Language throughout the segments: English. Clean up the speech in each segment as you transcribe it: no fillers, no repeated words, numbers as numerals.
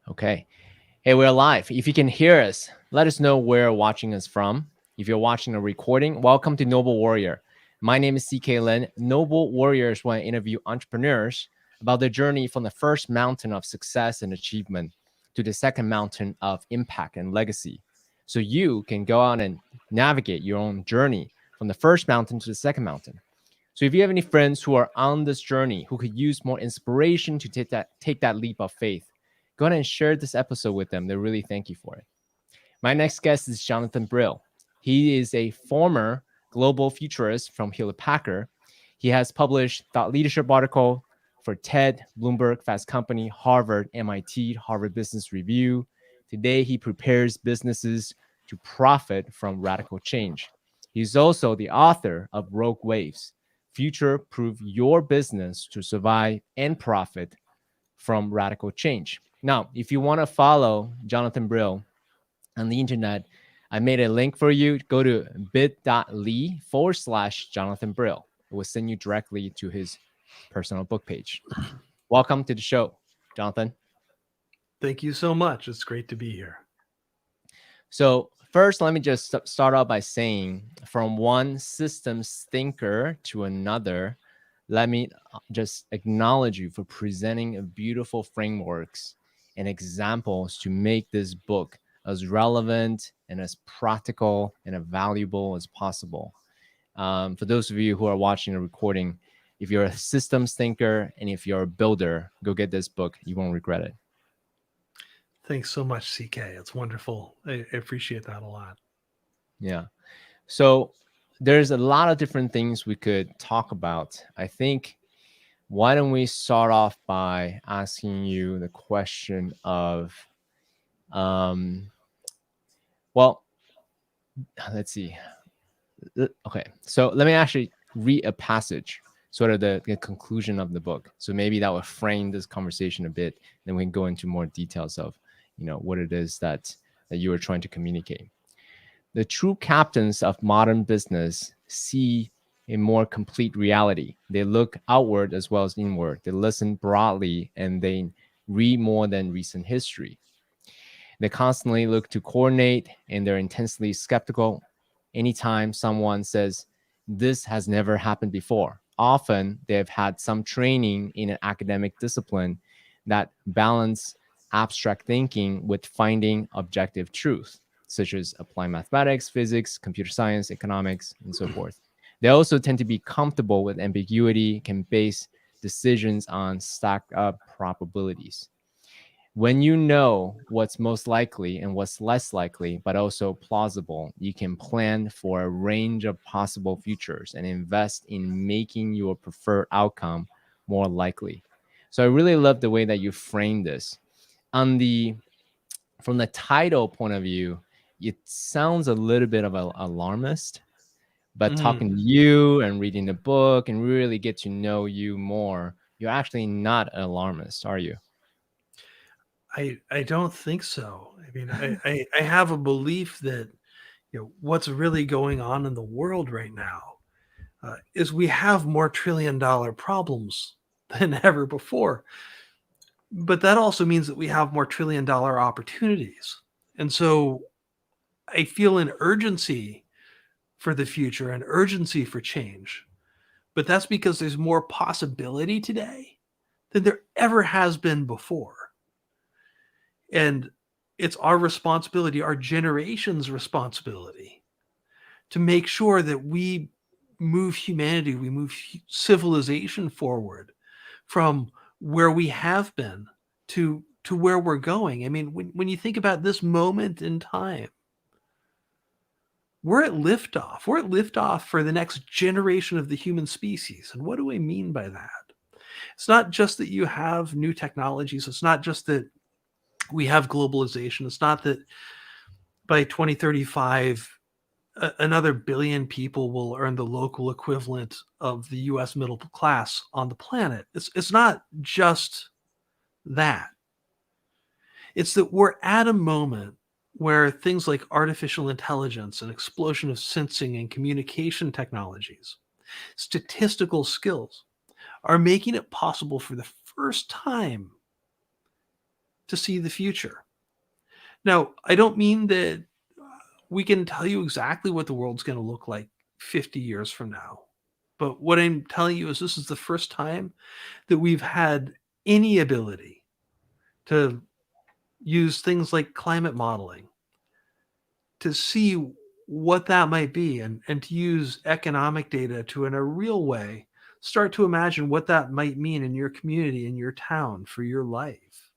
Okay. Hey, we're live. If you can hear us, let us know where you're watching us from. If you're watching a recording, welcome to Noble Warrior. My name is CK Lin. Noble Warrior is when I interview entrepreneurs about their journey from the first mountain of success and achievement to the second mountain of impact and legacy. So you can go out and navigate your own journey from the first mountain to the second mountain. So if you have any friends who are on this journey who could use more inspiration to take that leap of faith, go ahead and share this episode with them. They really thank you for it. My next guest is Jonathan Brill. He is a former global futurist from Hewlett-Packard. He has published thought leadership article for TED, Bloomberg, Fast Company, Harvard, MIT, Harvard Business Review. Today, he prepares businesses to profit from radical change. He's also the author of Rogue Waves, Future-Proof Your Business to Survive and Profit from Radical Change. Now, if you want to follow Jonathan Brill on the internet, I made a link for you. Go to bit.ly/Jonathan Brill. It will send you directly to his personal book page. Welcome to the show, Jonathan. Thank you so much. It's great to be here. So first, let me just start out by saying from one systems thinker to another, let me just acknowledge you for presenting beautiful frameworks and examples to make this book as relevant and as practical and as valuable as possible. For those of you who are watching the recording, if you're a systems thinker and if you're a builder, go get this book. You won't regret it. Thanks so much, CK. It's wonderful. I appreciate that a lot. Yeah. So there's a lot of different things we could talk about. I think, why don't we start off by asking you the question of, well, let's see. Okay, so let me actually read a passage, sort of the conclusion of the book. So maybe that will frame this conversation a bit. Then we can go into more details of, what it is that you were trying to communicate. The true captains of modern business see a more complete reality. They look outward as well as inward. They listen broadly and they read more than recent history. They constantly look to coordinate and they're intensely skeptical anytime someone says, this has never happened before. Often they have had some training in an academic discipline that balance abstract thinking with finding objective truth, such as applied mathematics, physics, computer science, economics, and so forth. They also tend to be comfortable with ambiguity, can base decisions on stacked up probabilities. When you know what's most likely and what's less likely, but also plausible, you can plan for a range of possible futures and invest in making your preferred outcome more likely. So I really love the way that you frame this. From the title point of view, it sounds a little bit of an alarmist, but talking to you and reading the book and really get to know you more, you're actually not an alarmist, are you? I don't think so. I mean, I have a belief that what's really going on in the world right now is we have more trillion-dollar problems than ever before. But that also means that we have more trillion-dollar opportunities. And so I feel an urgency for the future, an urgency for change. But that's because there's more possibility today than there ever has been before. And it's our responsibility, our generation's responsibility, to make sure that we move humanity, we move civilization forward from where we have been to where we're going. I mean, when you think about this moment in time, we're at liftoff. We're at liftoff for the next generation of the human species. And what do I mean by that? It's not just that you have new technologies. It's not just that we have globalization. It's not that by 2035, another billion people will earn the local equivalent of the US middle class on the planet. It's not just that. It's that we're at a moment where things like artificial intelligence and explosion of sensing and communication technologies, statistical skills, are making it possible for the first time to see the future. Now, I don't mean that we can tell you exactly what the world's going to look like 50 years from now. But what I'm telling you is this is the first time that we've had any ability to use things like climate modeling to see what that might be, and to use economic data to, in a real way, start to imagine what that might mean in your community, in your town, for your life.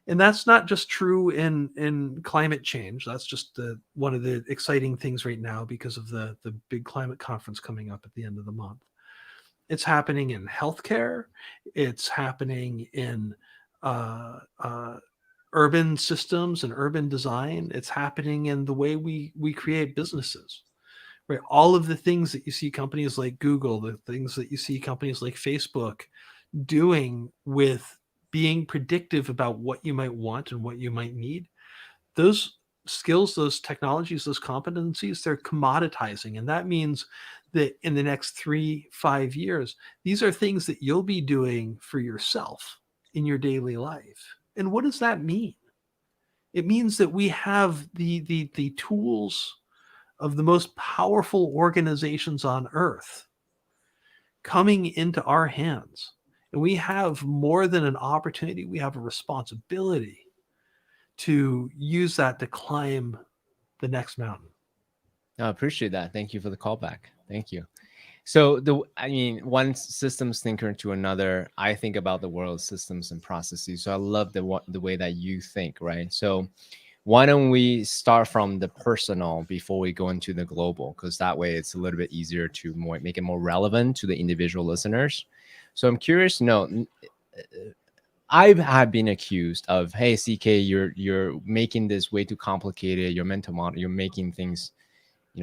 And that's not just true in climate change. That's just one of the exciting things right now because of the big climate conference coming up at the end of the month. It's happening in healthcare. It's happening in urban systems and urban design. It's happening in the way we create businesses. Right? All of the things that you see companies like Google, the things that you see companies like Facebook doing with being predictive about what you might want and what you might need, those skills, those technologies, those competencies, they're commoditizing. And that means that in the next 3-5 years, these are things that you'll be doing for yourself in your daily life. And what does that mean? It means that we have the tools of the most powerful organizations on earth coming into our hands. And we have more than an opportunity, we have a responsibility to use that to climb the next mountain. I appreciate that. Thank you for the callback. Thank you. So one systems thinker to another, I think about the world systems and processes. So I love the way that you think, right? So why don't we start from the personal before we go into the global? Because that way it's a little bit easier to make it more relevant to the individual listeners. So I'm curious to know, I've been accused of, hey, CK, you're making this way too complicated. Your mental model, you're making things,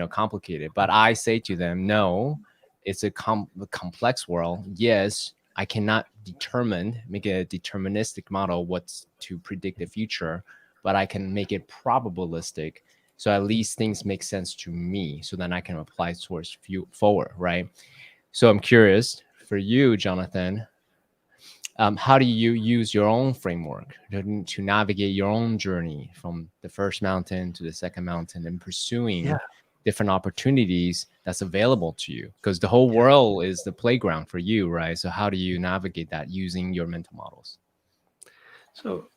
complicated. But I say to them, no, it's a complex world. Yes, I cannot make a deterministic model what's to predict the future, but I can make it probabilistic. So at least things make sense to me. So then I can apply towards forward, right? So I'm curious for you, Jonathan, how do you use your own framework to navigate your own journey from the first mountain to the second mountain and pursuing different opportunities that's available to you? Because the whole world is the playground for you, right? So how do you navigate that using your mental models? So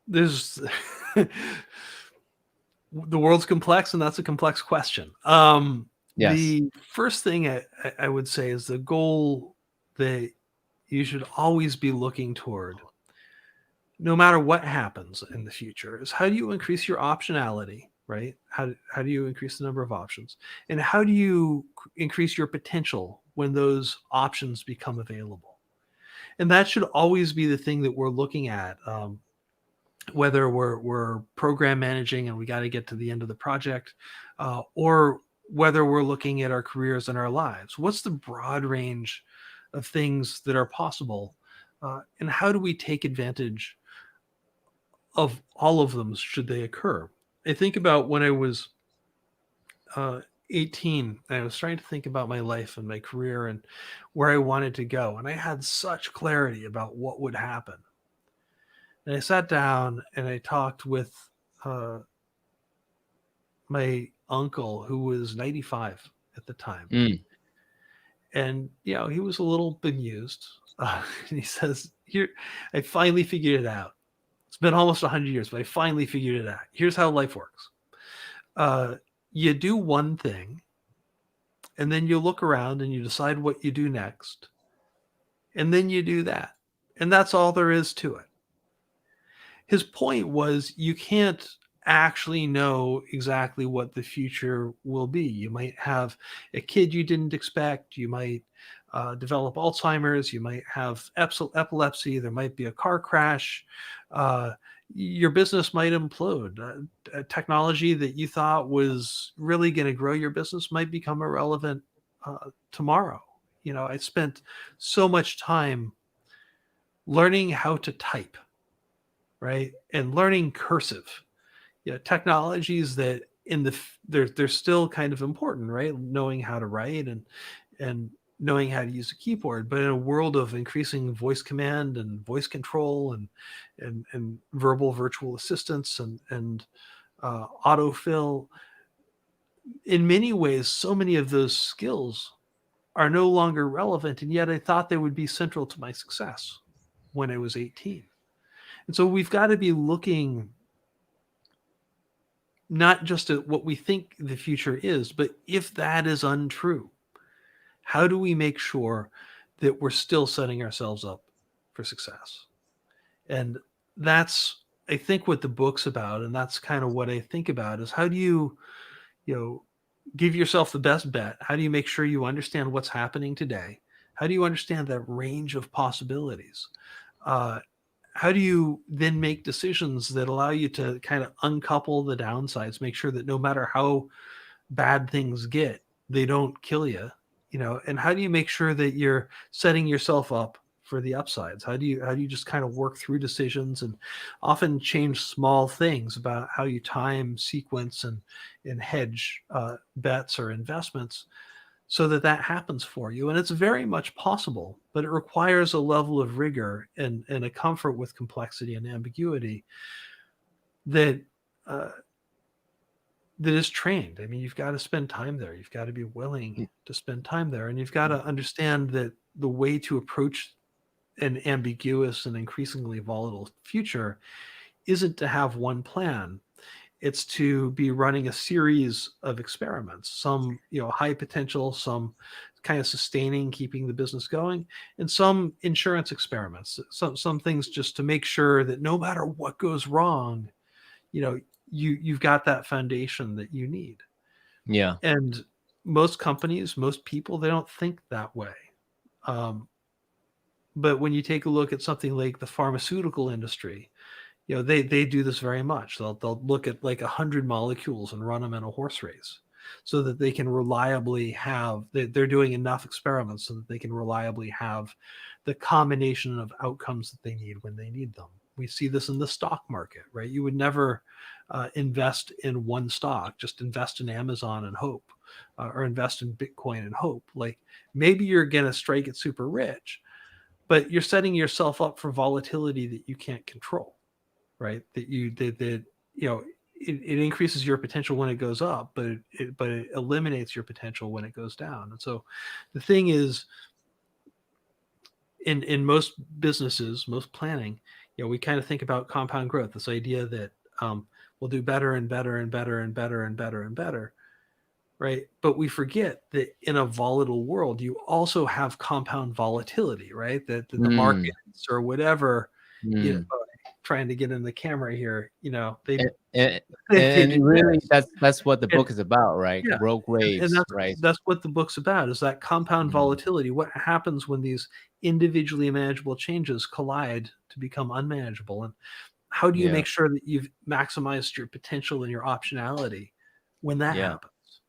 there's the world's complex, and that's a complex question. Yes. The first thing I would say is the goal that you should always be looking toward, no matter what happens in the future, is how do you increase your optionality, right? How do you increase the number of options? And how do you increase your potential when those options become available? And that should always be the thing that we're looking at, whether we're program managing and we got to get to the end of the project, or whether we're looking at our careers and our lives. What's the broad range of things that are possible, and how do we take advantage of all of them should they occur? I think about when I was 18, I was trying to think about my life and my career and where I wanted to go, and I had such clarity about what would happen. And I sat down and I talked with my uncle, who was 95 at the time. And, he was a little bemused. And he says, "Here, I finally figured it out. It's been almost 100 years, but I finally figured it out. Here's how life works. You do one thing, and then you look around and you decide what you do next. And then you do that. And that's all there is to it." His point was, you can't actually know exactly what the future will be. You might have a kid you didn't expect. You might develop Alzheimer's. You might have epilepsy. There might be a car crash. Your business might implode. Technology that you thought was really going to grow your business might become irrelevant tomorrow. I spent so much time learning how to type, right? And learning cursive, technologies that they're still kind of important, right? Knowing how to write and knowing how to use a keyboard, but in a world of increasing voice command and voice control and verbal virtual assistants and autofill, in many ways, so many of those skills are no longer relevant, and yet I thought they would be central to my success when I was 18. And so we've got to be looking not just at what we think the future is, but if that is untrue, how do we make sure that we're still setting ourselves up for success? And that's, I think, what the book's about, and that's kind of what I think about is how do you give yourself the best bet? How do you make sure you understand what's happening today? How do you understand that range of possibilities? How do you then make decisions that allow you to kind of uncouple the downsides, make sure that no matter how bad things get, they don't kill you, and how do you make sure that you're setting yourself up for the upsides? How do you just kind of work through decisions and often change small things about how you time, sequence, and hedge bets or investments so that that happens for you? And it's very much possible, but it requires a level of rigor and a comfort with complexity and ambiguity that that is trained. I mean, you've got to spend time there. You've got to be willing to spend time there, and you've got to understand that the way to approach an ambiguous and increasingly volatile future isn't to have one plan. It's to be running a series of experiments, some high potential, some kind of sustaining, keeping the business going, and some insurance experiments, some things just to make sure that no matter what goes wrong, you've got that foundation that you need. Yeah. And most companies, most people, they don't think that way. But when you take a look at something like the pharmaceutical industry, they do this very much. They'll look at like 100 molecules and run them in a horse race so that they can reliably have, they're doing enough experiments so that they can reliably have the combination of outcomes that they need when they need them. We see this in the stock market, right? You would never invest in one stock, just invest in Amazon and hope, or invest in Bitcoin and hope. Like maybe you're going to strike it super rich, but you're setting yourself up for volatility that you can't control, right? It increases your potential when it goes up, but it eliminates your potential when it goes down. And so the thing is, in most businesses, most planning, we kind of think about compound growth, this idea that we'll do better and better and better and better and better and better, right? But we forget that in a volatile world, you also have compound volatility, right? That the Mm, markets or whatever, mm. trying to get in the camera here, And, and, they do and really, this. that's what the And book is about, right? yeah, Rogue and waves, that's right? that's what the book's about, is that compound Mm, volatility. What happens when these individually manageable changes collide to become unmanageable? And how do you yeah, make sure that you've maximized your potential and your optionality when that yeah, happens?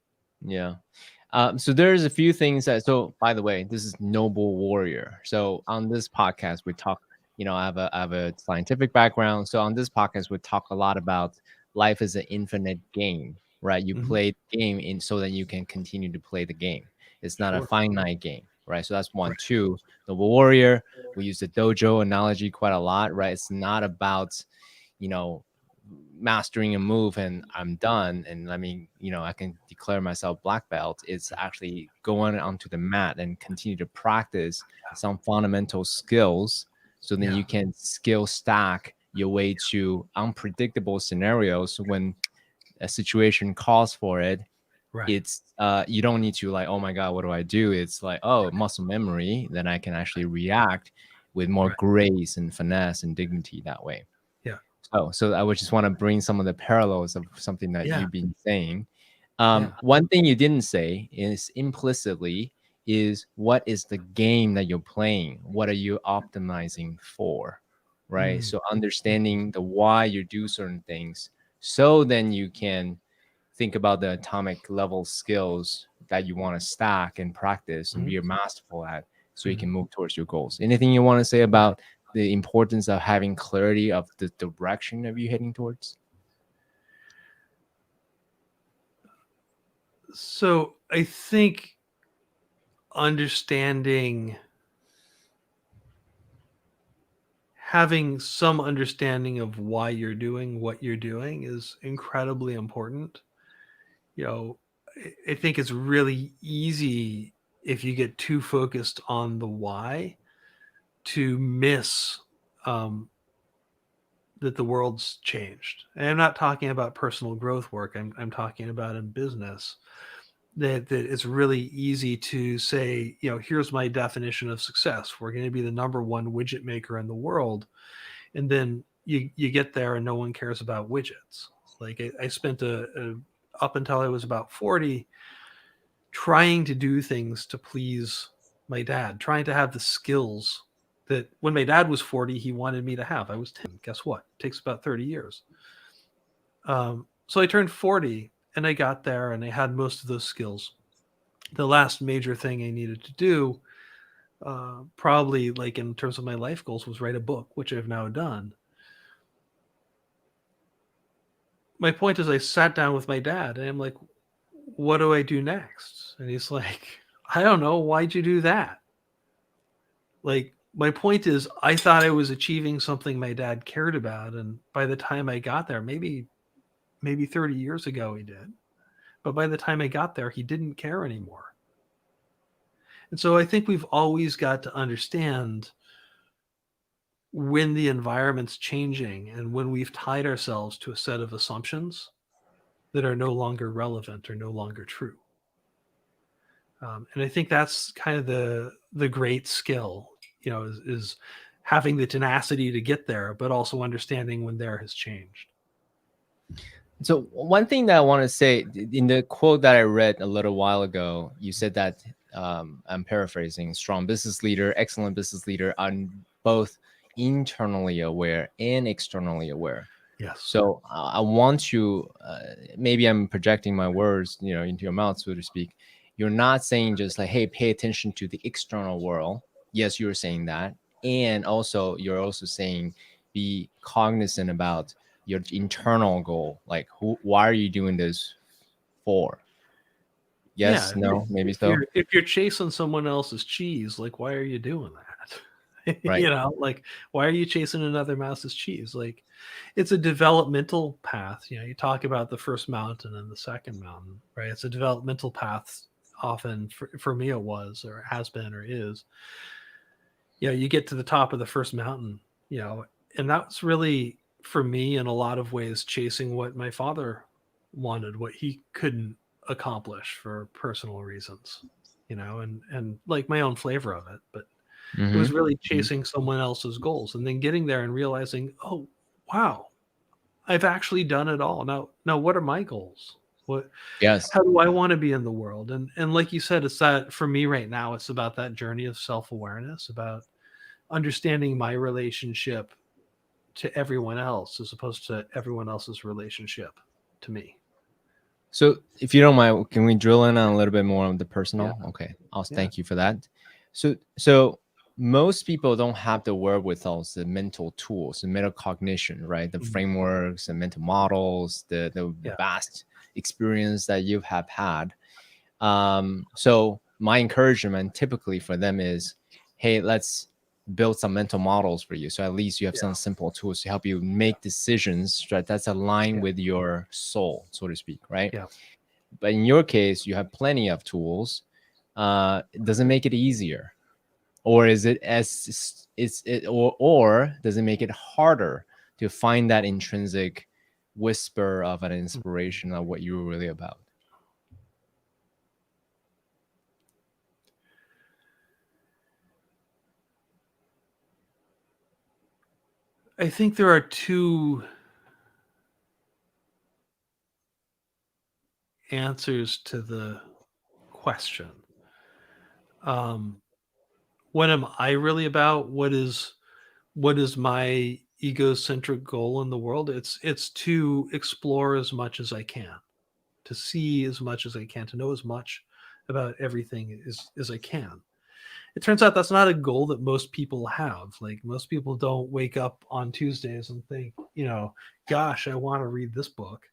yeah. So there's a few things that. So by the way, this is Noble Warrior. So on this podcast, we talk. I have a scientific background. So on this podcast, we talk a lot about life as an infinite game, right? You Mhm. play the game in so that you can continue to play the game. It's not a Sure. finite game, right? So that's one. Right. Two, Noble Warrior. We use the dojo analogy quite a lot, right? It's not about, you know, mastering a move and I'm done and I can declare myself black belt. It's actually going onto the mat and continue to practice some fundamental skills so then Yeah. you can skill stack your way to unpredictable scenarios when a situation calls for it. Right. It's you don't need to like, oh my god, what do I do? It's like, oh, muscle memory, then I can actually react with more Right. grace and finesse and dignity that way. Yeah. So I would just want to bring some of the parallels of something that Yeah. you've been saying. Yeah. One thing you didn't say is implicitly is what is the game that you're playing? What are you optimizing for? Right. Mm. So understanding the why you do certain things, so then you can think about the atomic level skills that you want to stack and practice and Mhm. be masterful at so you Mhm. can move towards your goals. Anything you want to say about the importance of having clarity of the direction of you heading towards? So I think having some understanding of why you're doing what you're doing is incredibly important. You know, I think it's really easy if you get too focused on the why to miss that the world's changed. And I'm not talking about personal growth work. I'm talking about in business that it's really easy to say, you know, here's my definition of success. We're going to be the number one widget maker in the world. And then you get there and no one cares about widgets. Like I spent up until I was about 40 trying to do things to please my dad, trying to have the skills that when my dad was 40, he wanted me to have. I was 10. Guess what? It takes about 30 years. So I turned 40 and I got there and I had most of those skills. The last major thing I needed to do, probably like in terms of my life goals, was write a book, which I've now done. My point is I sat down with my dad and I'm like, what do I do next? And he's like, I don't know. Why'd you do that? Like, my point is, I thought I was achieving something my dad cared about. And by the time I got there, maybe 30 years ago he did. But by the time I got there, he didn't care anymore. And so I think we've always got to understand when the environment's changing and when we've tied ourselves to a set of assumptions that are no longer relevant or no longer true. And I think that's kind of the great skill, you know, is having the tenacity to get there, but also understanding when there has changed. So one thing that I want to say in the quote that I read a little while ago, you said that I'm paraphrasing: strong business leader, excellent business leader, are both internally aware and externally aware. Yes. So I want to, maybe I'm projecting my words, you know, into your mouth, so to speak. You're not saying just like, hey, pay attention to the external world. Yes, you're saying that. And also, you're also saying be cognizant about your internal goal. Like, why are you doing this for? Yes, Yeah, no, maybe so. if you're chasing someone else's cheese, like, why are you doing that? Right. You know, like, why are you chasing another mouse's cheese? Like, it's a developmental path. You know, you talk about the first mountain and the second mountain, right? It's a developmental path. Often for me, it was, or has been, or is. You know, you get to the top of the first mountain, you know, and that's really, for me, in a lot of ways, chasing what my father wanted, what he couldn't accomplish for personal reasons, you know, and like my own flavor of it. But it was really chasing someone else's goals and then getting there and realizing, oh, wow, I've actually done it all. Now what are my goals? Yes. How do I want to be in the world? And like you said, it's that for me right now, it's about that journey of self-awareness, about understanding my relationship to everyone else as opposed to everyone else's relationship to me. So if you don't mind, can we drill in on a little bit more of the personal? Yeah. Okay. I'll Yeah. thank you for that. So most people don't have the wherewithal, the mental tools, the metacognition, right? The frameworks and mental models, the vast experience that you have had. So my encouragement typically for them is, hey, let's build some mental models for you. So at least you have some simple tools to help you make decisions, right? That's aligned with your soul, so to speak, right? Yeah. But in your case, you have plenty of tools. It doesn't make it easier, or is it or does it make it harder to find that intrinsic whisper of an inspiration of what you were really about? I think there are two answers to the question. What am I really about? What is my egocentric goal in the world? It's to explore as much as I can, to see as much as I can, to know as much about everything as I can. It turns out that's not a goal that most people have. Like, most people don't wake up on Tuesdays and think, you know, gosh, I want to read this book.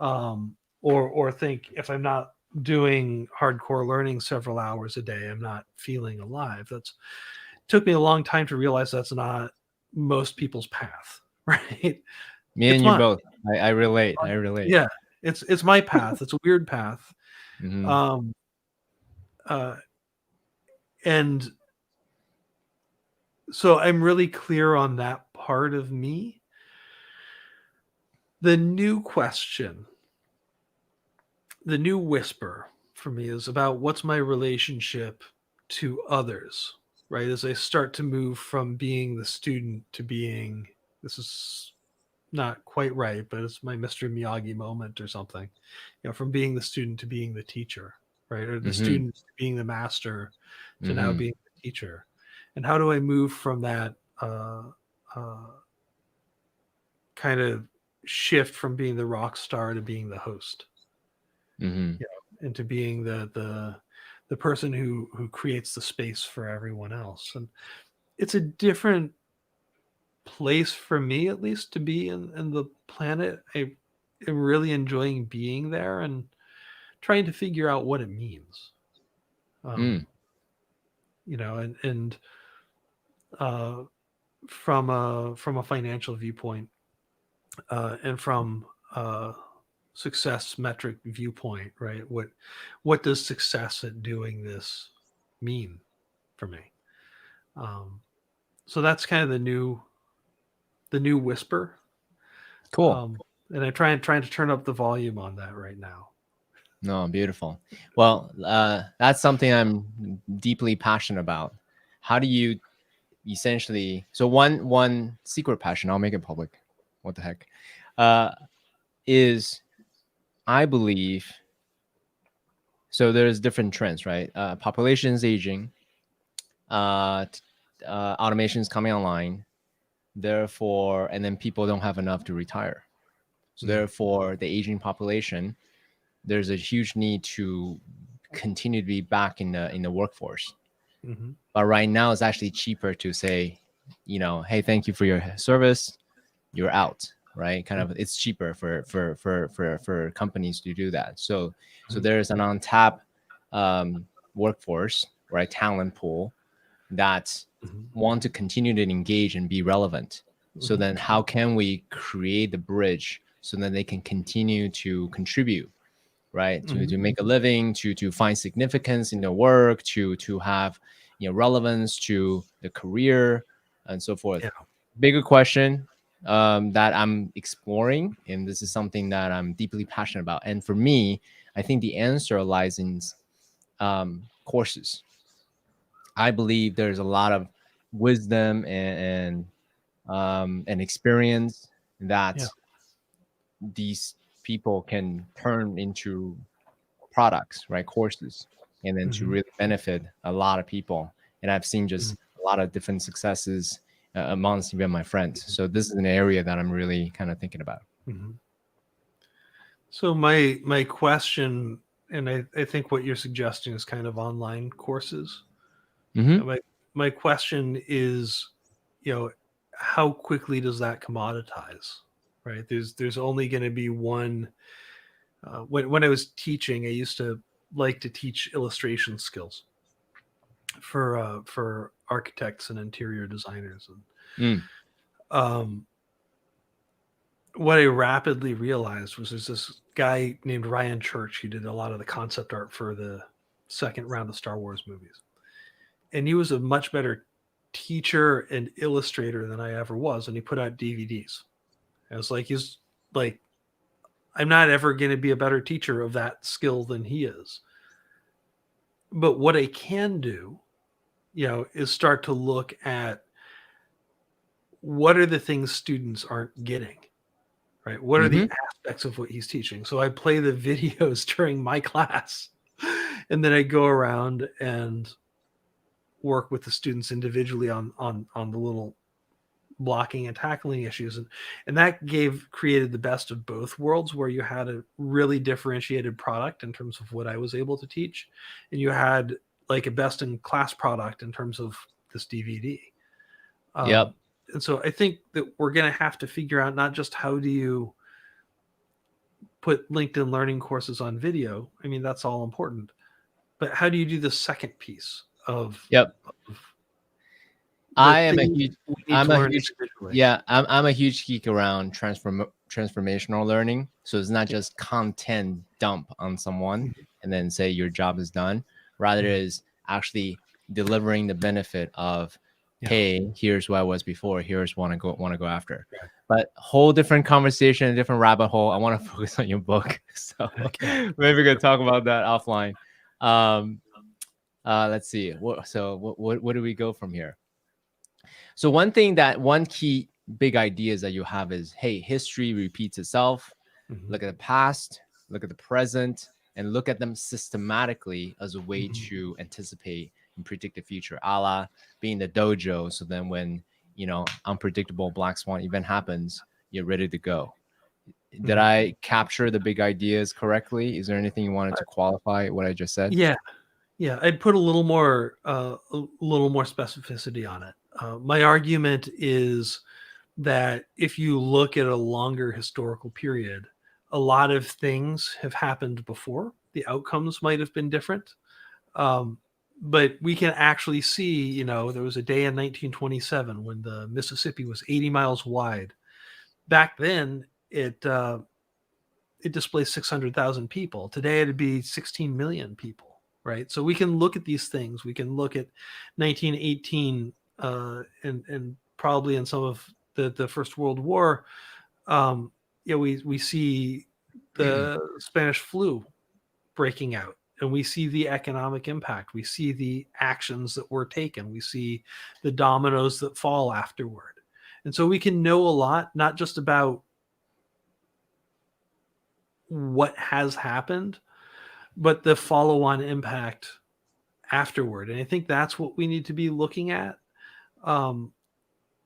Or think, if I'm not doing hardcore learning several hours a day, I'm not feeling alive. That's took me a long time to realize that's not most people's path, right? Me It's and you mine. both. I relate. I relate. Yeah, it's my path. It's a weird path. Hmm. Um, uh, and so I'm really clear on that part of me. The new question, the new whisper for me is about what's my relationship to others, right? As I start to move from being the student to being, this is not quite right, but it's my Mr. Miyagi moment or something, from being the student to being the teacher, right? Or the Hmm. student to being the master to now Hmm. being the teacher. And how do I move from that uh, kind of shift from being the rock star to being the host, Hmm. into being the person who creates the space for everyone else? And it's a different place for me, at least, to be in the planet. I am really enjoying being there and trying to figure out what it means. Mm. um and uh from a financial viewpoint, and from a success metric viewpoint, right? What does success at doing this mean for me? um so that's kind of the new whisper. Cool. And I trying to turn up the volume on that right now. No, beautiful. Well, that's something I'm deeply passionate about. How do you essentially? So one secret passion, I'll make it public. What the heck? Uh, is I believe so. There's different trends, right? Population is aging. Automation is coming online. Therefore, and then people don't have enough to retire. So Mm. therefore, the aging population, there's a huge need to continue to be back in the workforce. Hmm. But right now, it's actually cheaper to say, hey, thank you for your service. You're out, right? Kind of, it's cheaper for companies to do that. So there's an on tap workforce, right? Talent pool that Hmm. want to continue to engage and be relevant. So Hmm. then, how can we create the bridge so that they can continue to contribute, right? To Hmm. make a living, to find significance in their work, to have relevance to the career and so forth. Yeah. Bigger question that I'm exploring, and this is something that I'm deeply passionate about. And for me, I think the answer lies in courses. I believe there's a lot of wisdom and experience Yeah. that these people can turn into products, right? Courses, and then to Hmm. really benefit a lot of people. And I've seen just a lot of different successes amongst even my friends. So this is an area that I'm really kind of thinking about. Hmm. So my question, and I think what you're suggesting is kind of online courses. Hmm. My question is, you know, how quickly does that commoditize? Right? There's only going to be one. When I was teaching, I used to like to teach illustration skills for architects and interior designers. And Mm. um, what I rapidly realized was there's this guy named Ryan Church who did a lot of the concept art for the second round of Star Wars movies. And he was a much better teacher and illustrator than I ever was. And he put out DVDs. I was like, he's like, I'm not ever going to be a better teacher of that skill than he is. But what I can do, is start to look at what are the things students aren't getting, right? What are the Hmm. aspects of what he's teaching? So I play the videos during my class, and then I go around and work with the students individually on the little blocking and tackling issues. And that created the best of both worlds, where you had a really differentiated product in terms of what I was able to teach, and you had like a best in class product in terms of this DVD. Yep. And so I think that we're going to have to figure out not just how do you put LinkedIn learning courses on video. I mean, that's all important. But how do you do the second piece of Yep. the I am a things huge we need I'm to a learn huge individually? yeah, I'm a huge geek around transformational learning. So it's not just content dump on someone Mhm. and then say your job is done. Rather Mhm. is actually delivering the benefit of, Yeah. hey, here's where I was before, here's what I want to go after. Right. But whole different conversation, a different rabbit hole. I want to focus on your book. So Okay. maybe we can talk about that offline. Um let's see. What do we go from here? So one key big ideas that you have is, hey, history repeats itself. Mhm. Look at the past, look at the present, and look at them systematically as a way Mhm. to anticipate and predict the future, a la being the dojo. So then when, unpredictable black swan event happens, you're ready to go. Did Mhm. I capture the big ideas correctly? Is there anything you wanted to qualify what I just said? Yeah. Yeah, I'd put a little more specificity on it. My argument is that if you look at a longer historical period, a lot of things have happened before. The outcomes might have been different, um, but we can actually see. There was a day in 1927 when the Mississippi was 80 miles wide. Back then, it displaced 600,000 people. Today, it'd be 16 million people, right? So we can look at these things. We can look at 1918 and probably in some of the First World War. We see the Spanish flu breaking out, and we see the economic impact. We see the actions that were taken. We see the dominoes that fall afterward. And so we can know a lot, not just about what has happened, but the follow-on impact afterward. And I think that's what we need to be looking at. Um,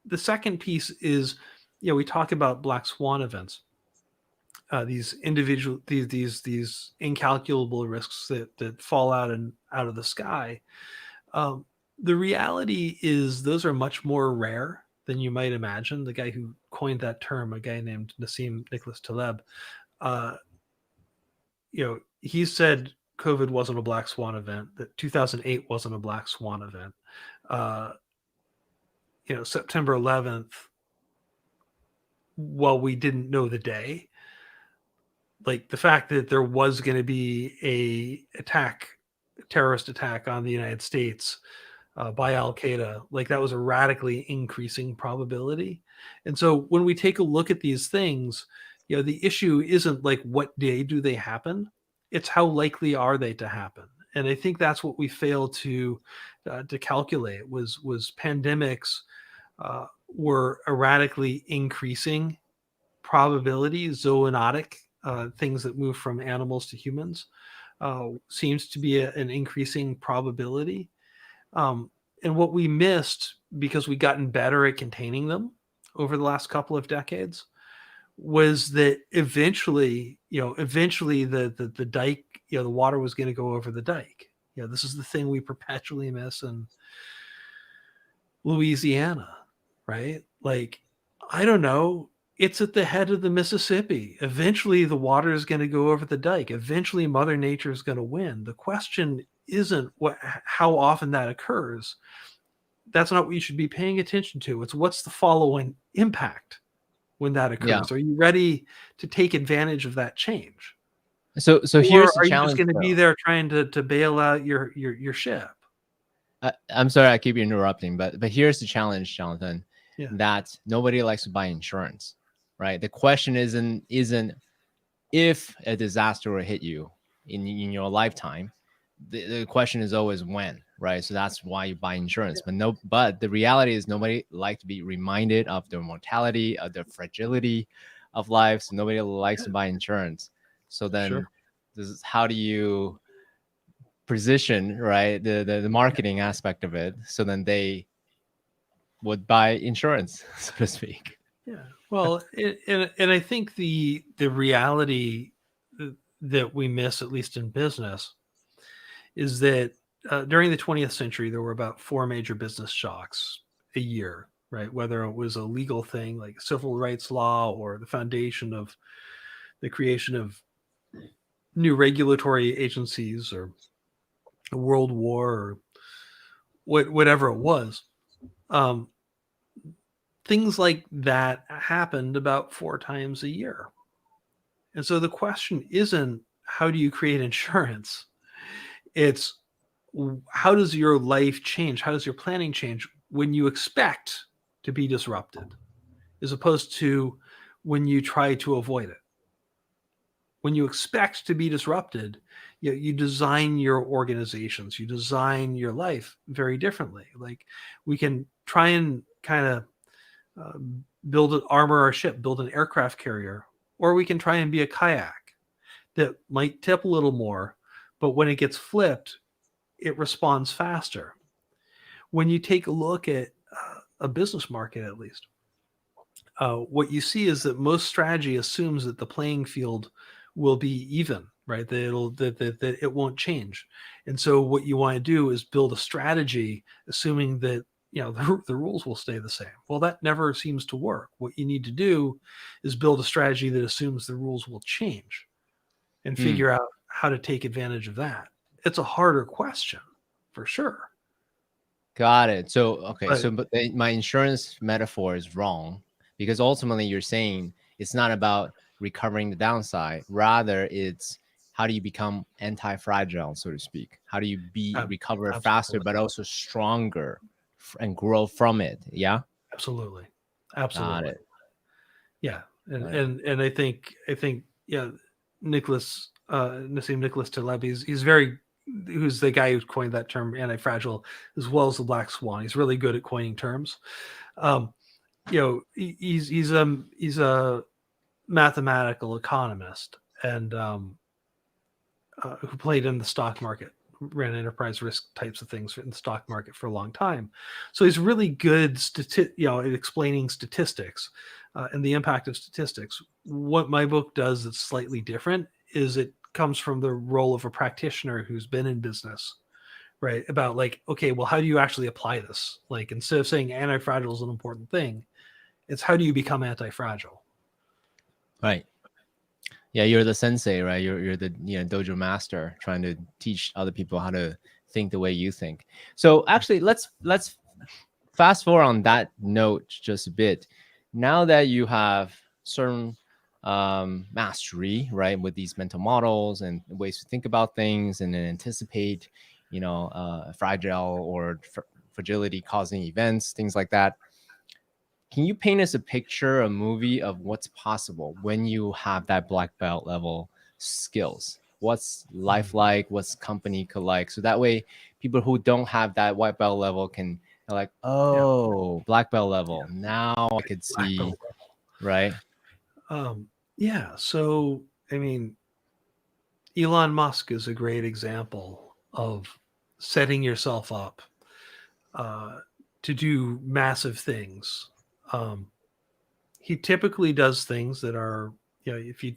the second piece is, we talk about black swan events, these individual, these incalculable risks that fall out of the sky. Um, the reality is those are much more rare than you might imagine. The guy who coined that term, a guy named Nassim Nicholas Taleb, uh, he said COVID wasn't a black swan event, that 2008 wasn't a black swan event. Uh, September 11th, well, we didn't know the day. Like the fact that there was going to be a terrorist attack on the United States by Al Qaeda, like that was a radically increasing probability. And so when we take a look at these things, the issue isn't like what day do they happen, it's how likely are they to happen. And I think that's what we fail to calculate was pandemics were erratically increasing probability, zoonotic things that move from animals to humans seems to be an increasing probability. Um, and what we missed because we gotten better at containing them over the last couple of decades was that eventually the dike, the water was going to go over the dike. This is the thing we perpetually miss in Louisiana, right? Like, I don't know. It's at the head of the Mississippi. Eventually, the water is going to go over the dike. Eventually, Mother Nature is going to win. The question isn't how often that occurs. That's not what you should be paying attention to. It's what's the following impact when that Yeah. occurs. Are you ready to take advantage of that change, So here's or the are you just challenge, going to be though. there trying to bail out your ship? I'm sorry I keep interrupting, but here's the challenge, Jonathan, Yeah. that nobody likes to buy insurance, right? The question isn't if a disaster will hit you in your lifetime. The question is always when, right? So that's why you buy insurance. But the reality is nobody like to be reminded of their mortality, of the fragility of life. So nobody likes to buy insurance. So Sure. then this is how do you position, right, the marketing aspect of it, so then they would buy insurance, so to speak. Yeah. Well, and I think the reality that we miss, at least in business, is that during the 20th century, there were about four major business shocks a year, right? Whether it was a legal thing like civil rights law or the foundation of the creation of new regulatory agencies or a world war or whatever it was, things like that happened about 4 times a year. And so the question isn't how do you create insurance? It's how does your life change? How does your planning change when you expect to be disrupted, as opposed to when you try to avoid it? When you expect to be disrupted, you design your organizations, you design your life very differently. Like, we can try and kind of armor our ship, build an aircraft carrier, or we can try and be a kayak that might tip a little more, but when it gets flipped, it responds faster. When you take a look at a business market, at least, what you see is that most strategy assumes that the playing field will be even, right? That it won't change. And so what you want to do is build a strategy assuming that the rules will stay the same. Well, that never seems to work. What you need to do is build a strategy that assumes the rules will change and figure out how to take advantage of that. It's a harder question, for sure. Got it. So, okay. But my insurance metaphor is wrong, because ultimately you're saying it's not about recovering the downside. Rather, it's how do you become anti-fragile, so to speak? How do you recover faster, but also stronger and grow from it? Yeah. Absolutely. Got it. Yeah. And I think, Nassim Nicholas Taleb, who's the guy who coined that term anti-fragile, as well as the black swan. He's really good at coining terms. He's a mathematical economist and who played in the stock market, ran enterprise risk types of things in the stock market for a long time. So he's really good at explaining statistics and the impact of statistics. What my book does that's slightly different is it comes from the role of a practitioner who's been in business, right? About like, okay, well, how do you actually apply this? Like, instead of saying anti-fragile is an important thing, it's how do you become anti-fragile? Right. Yeah, you're the sensei, right? You're the dojo master trying to teach other people how to think the way you think. So actually, let's fast forward on that note just a bit. Now that you have certain mastery, right, with these mental models and ways to think about things and then anticipate, fragile or fragility causing events, things like that. Can you paint us a picture, a movie of what's possible when you have that black belt level skills? What's life like? What's company could like? So that way, people who don't have that white belt level can like, oh, black belt level. Now I could see, right? So, I mean, Elon Musk is a great example of setting yourself up to do massive things. He typically does things that are, if you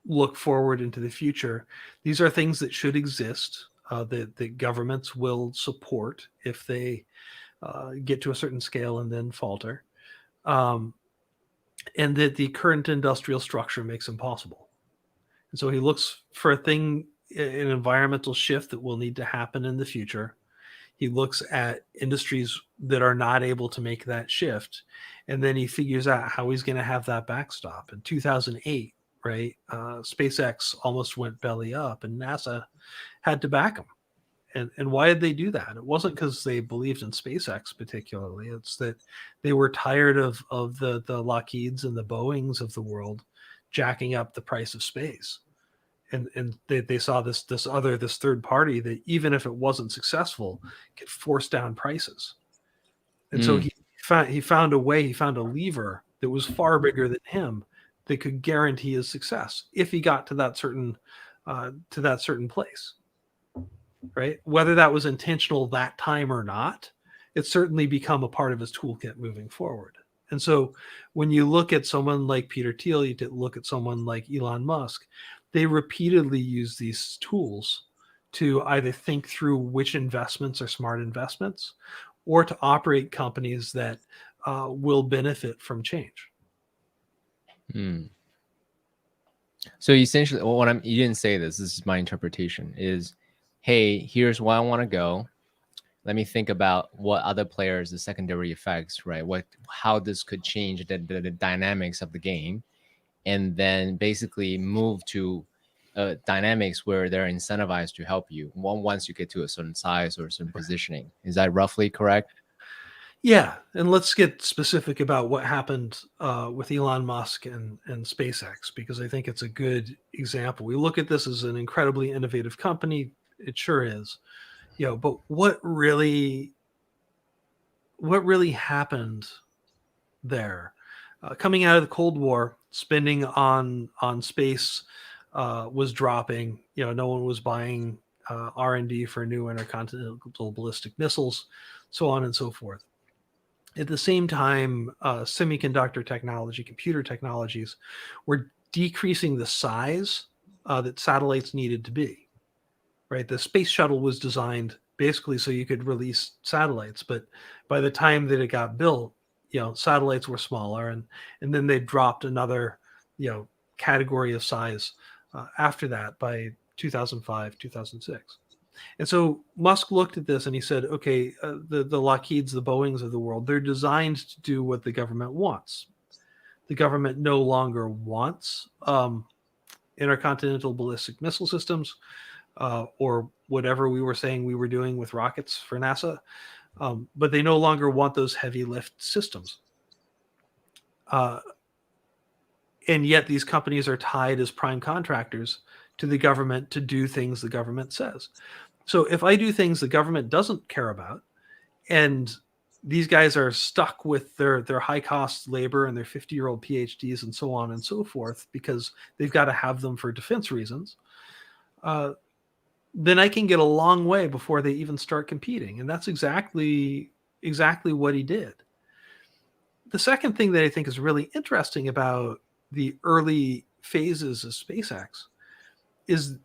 look forward into the future, these are things that should exist, that governments will support if they get to a certain scale and then falter, and that the current industrial structure makes impossible. And so he looks for an environmental shift that will need to happen in the future. He looks at industries that are not able to make that shift, and then he figures out how he's going to have that backstop. In 2008, right, SpaceX almost went belly up, and NASA had to back him. And why did they do that? It wasn't because they believed in SpaceX particularly. It's that they were tired of the Lockheeds and the Boeings of the world jacking up the price of space. And they saw this third party that even if it wasn't successful could force down prices. And so he found a lever that was far bigger than him that could guarantee his success if he got to that certain place, right? Whether that was intentional that time or not, it's certainly become a part of his toolkit moving forward. And so when you look at someone like Peter Thiel, you look at someone like Elon Musk, they repeatedly use these tools to either think through which investments are smart investments or to operate companies that will benefit from change. So essentially, well, you didn't say this. This is my interpretation. Is, hey, here's where I want to go. Let me think about what other players, the secondary effects, right? How this could change the dynamics of the game, and then basically move to dynamics where they're incentivized to help you once you get to a certain size or a certain positioning. Is that roughly correct? Yeah, and let's get specific about what happened with Elon Musk and SpaceX, because I think it's a good example. We look at this as an incredibly innovative company. It sure is, but what really happened there? Coming out of the Cold War, spending on space was dropping. No one was buying R&D for new intercontinental ballistic missiles, so on and so forth. At the same time, semiconductor technology, computer technologies were decreasing the size that satellites needed to be. Right, the space shuttle was designed basically so you could release satellites, but by the time that it got built, satellites were smaller, and then they dropped another, category of size after that by 2005, 2006. And so Musk looked at this and he said, okay, the Lockheeds, the Boeings of the world, they're designed to do what the government wants. The government no longer wants intercontinental ballistic missile systems or whatever we were saying we were doing with rockets for NASA, but they no longer want those heavy lift systems. And yet these companies are tied as prime contractors to the government to do things the government says. So if I do things the government doesn't care about, and these guys are stuck with their high cost labor and their 50-year-old PhDs and so on and so forth, because they've got to have them for defense reasons, then I can get a long way before they even start competing. And that's exactly what he did. The second thing that I think is really interesting about the early phases of SpaceX is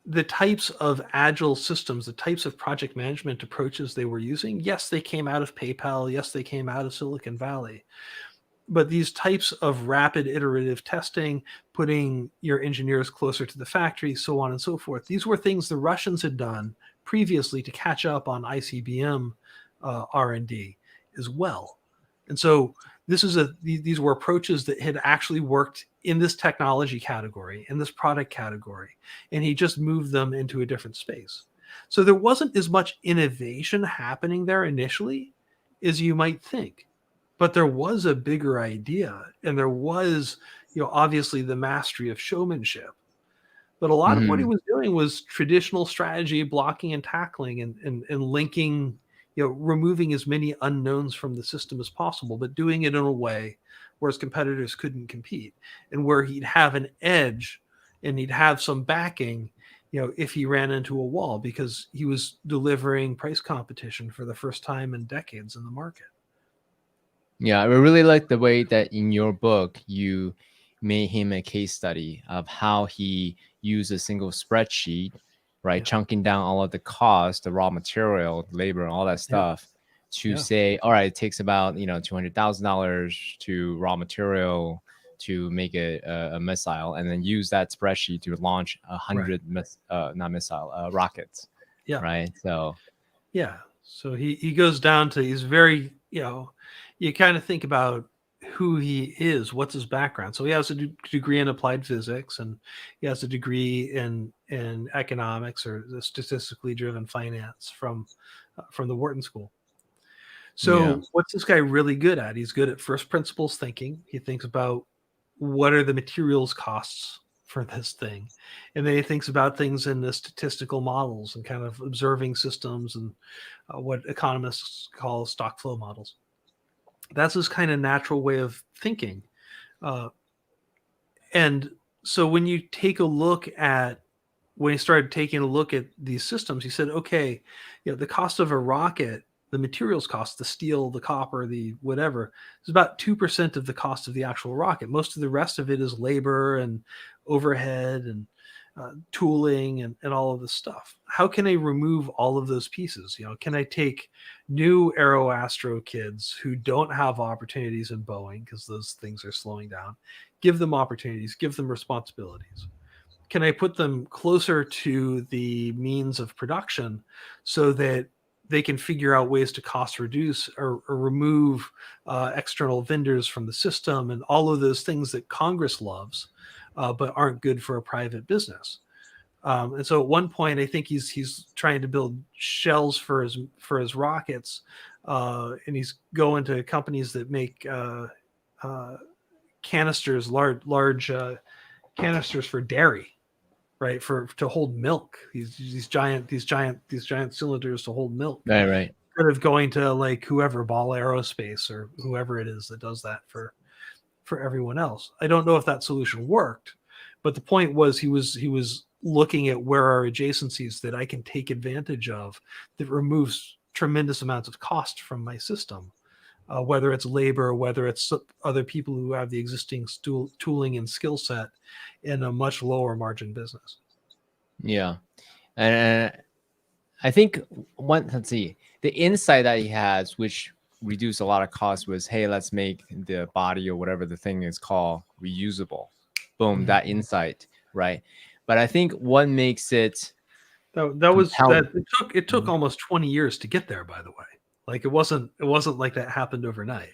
the types of agile systems, the types of project management approaches they were using. Yes, they came out of PayPal. Yes, they came out of Silicon Valley. But these types of rapid iterative testing, putting your engineers closer to the factory, so on and so forth, these were things the Russians had done previously to catch up on ICBM R&D as well. And so these were approaches that had actually worked in this technology category, in this product category, and he just moved them into a different space. So there wasn't as much innovation happening there initially as you might think, but there was a bigger idea, and there was, obviously the mastery of showmanship. But a lot of what he was doing was traditional strategy, blocking and tackling, and linking, removing as many unknowns from the system as possible, but doing it in a way where his competitors couldn't compete, and where he'd have an edge and he'd have some backing, if he ran into a wall, because he was delivering price competition for the first time in decades in the market. Yeah, I really like the way that in your book you made him a case study of how he used a single spreadsheet, right? Yeah. Chunking down all of the cost, the raw material, labor, and all that stuff to say, all right, it takes about $200,000 to raw material to make a missile, and then use that spreadsheet to launch 100 rockets. Yeah. Right. So he goes down to, he's very, you kind of think about who he is, what's his background. So he has a degree in applied physics, and he has a degree in economics, or the statistically driven finance from the Wharton School. So what's this guy really good at? He's good at first principles thinking. He thinks about what are the materials costs for this thing, and then he thinks about things in the statistical models and kind of observing systems, and what economists call stock flow models. That's his kind of natural way of thinking. And so when he started taking a look at these systems, he said, okay, the cost of a rocket, the materials cost, the steel, the copper, the whatever, is about 2% of the cost of the actual rocket. Most of the rest of it is labor and overhead tooling and all of this stuff. How can I remove all of those pieces? Can I take new Aero Astro kids who don't have opportunities in Boeing because those things are slowing down, give them opportunities, give them responsibilities? Can I put them closer to the means of production so that they can figure out ways to cost reduce or remove external vendors from the system and all of those things that Congress loves, but aren't good for a private business? And so at one point, I think he's trying to build shells for his rockets, and he's going to companies that make canisters, large canisters for dairy, right? To hold milk. These giant cylinders to hold milk. Right. Instead of going to like whoever, Ball Aerospace or whoever it is that does that for everyone else. I don't know if that solution worked, but the point was he was looking at where are adjacencies that I can take advantage of that removes tremendous amounts of cost from my system, whether it's labor, whether it's other people who have the existing tooling and skill set in a much lower margin business. Yeah. And I think let's see, the insight that he has, which reduced a lot of costs, was, hey, let's make the body or whatever the thing is called reusable. Boom, Mm-hmm. that insight, right? But I think what makes it it took almost 20 years to get there, by the way. Like it wasn't like that happened overnight.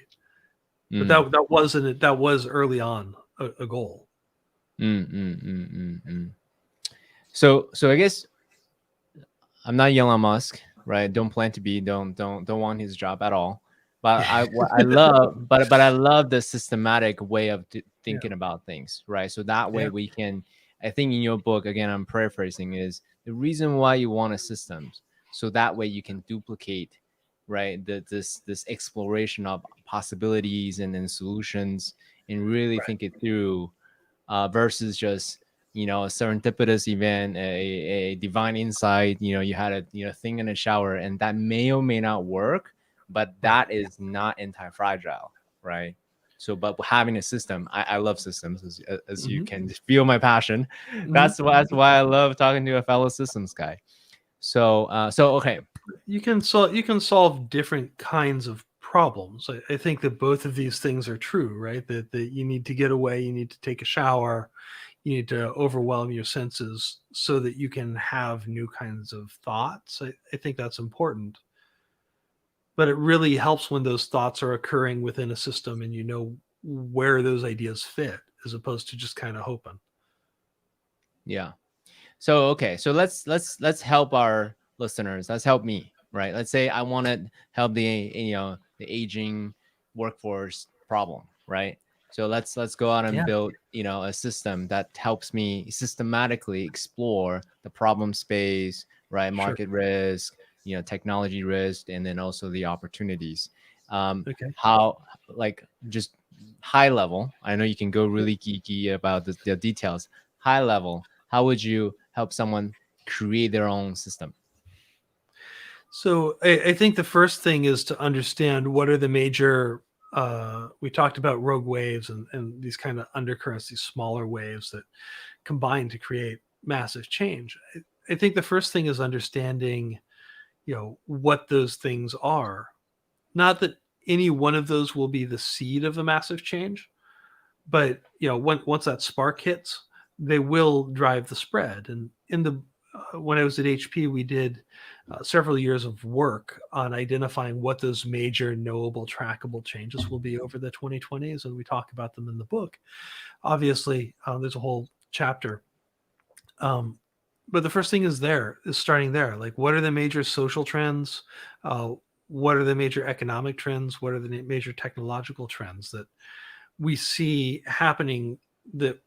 But that was early on a goal. So I guess I'm not Elon Musk, right? Don't plan to be. Don't want his job at all. But I love, but I love the systematic way of thinking about things, right? So that way we can. I think in your book, again, I'm paraphrasing, is the reason why you want a system, so that way you can duplicate, right? This exploration of possibilities and then solutions, and really think it through, versus just a serendipitous event, a divine insight. You had a thing in the shower, and that may or may not work, but that is not anti-fragile, right? So, but having a system, I love systems, as you can feel my passion. That's why I love talking to a fellow systems guy. So okay, you can solve different kinds of problems. I think that both of these things are true, right? That you need to get away, you need to take a shower, you need to overwhelm your senses so that you can have new kinds of thoughts. I think that's important. But it really helps when those thoughts are occurring within a system and you know where those ideas fit, as opposed to just kind of hoping. Yeah. So okay, so let's help our listeners. Let's help me, right? Let's say I want to help the aging workforce problem, right? So let's go out and build a system that helps me systematically explore the problem space, right? Market risk, technology risk, and then also the opportunities. How, like, just high level? I know you can go really geeky about the details. High level, how would you help someone create their own system? So I think the first thing is to understand what are the major, we talked about rogue waves and these kind of undercurrents, these smaller waves that combine to create massive change. I think the first thing is understanding, what those things are. Not that any one of those will be the seed of a massive change, but once that spark hits, they will drive the spread. And when I was at HP, we did several years of work on identifying what those major knowable, trackable changes will be over the 2020s, and we talk about them in the book. Obviously, there's a whole chapter. But the first thing is starting there. Like, what are the major social trends? What are the major economic trends? What are the major technological trends that we see happening that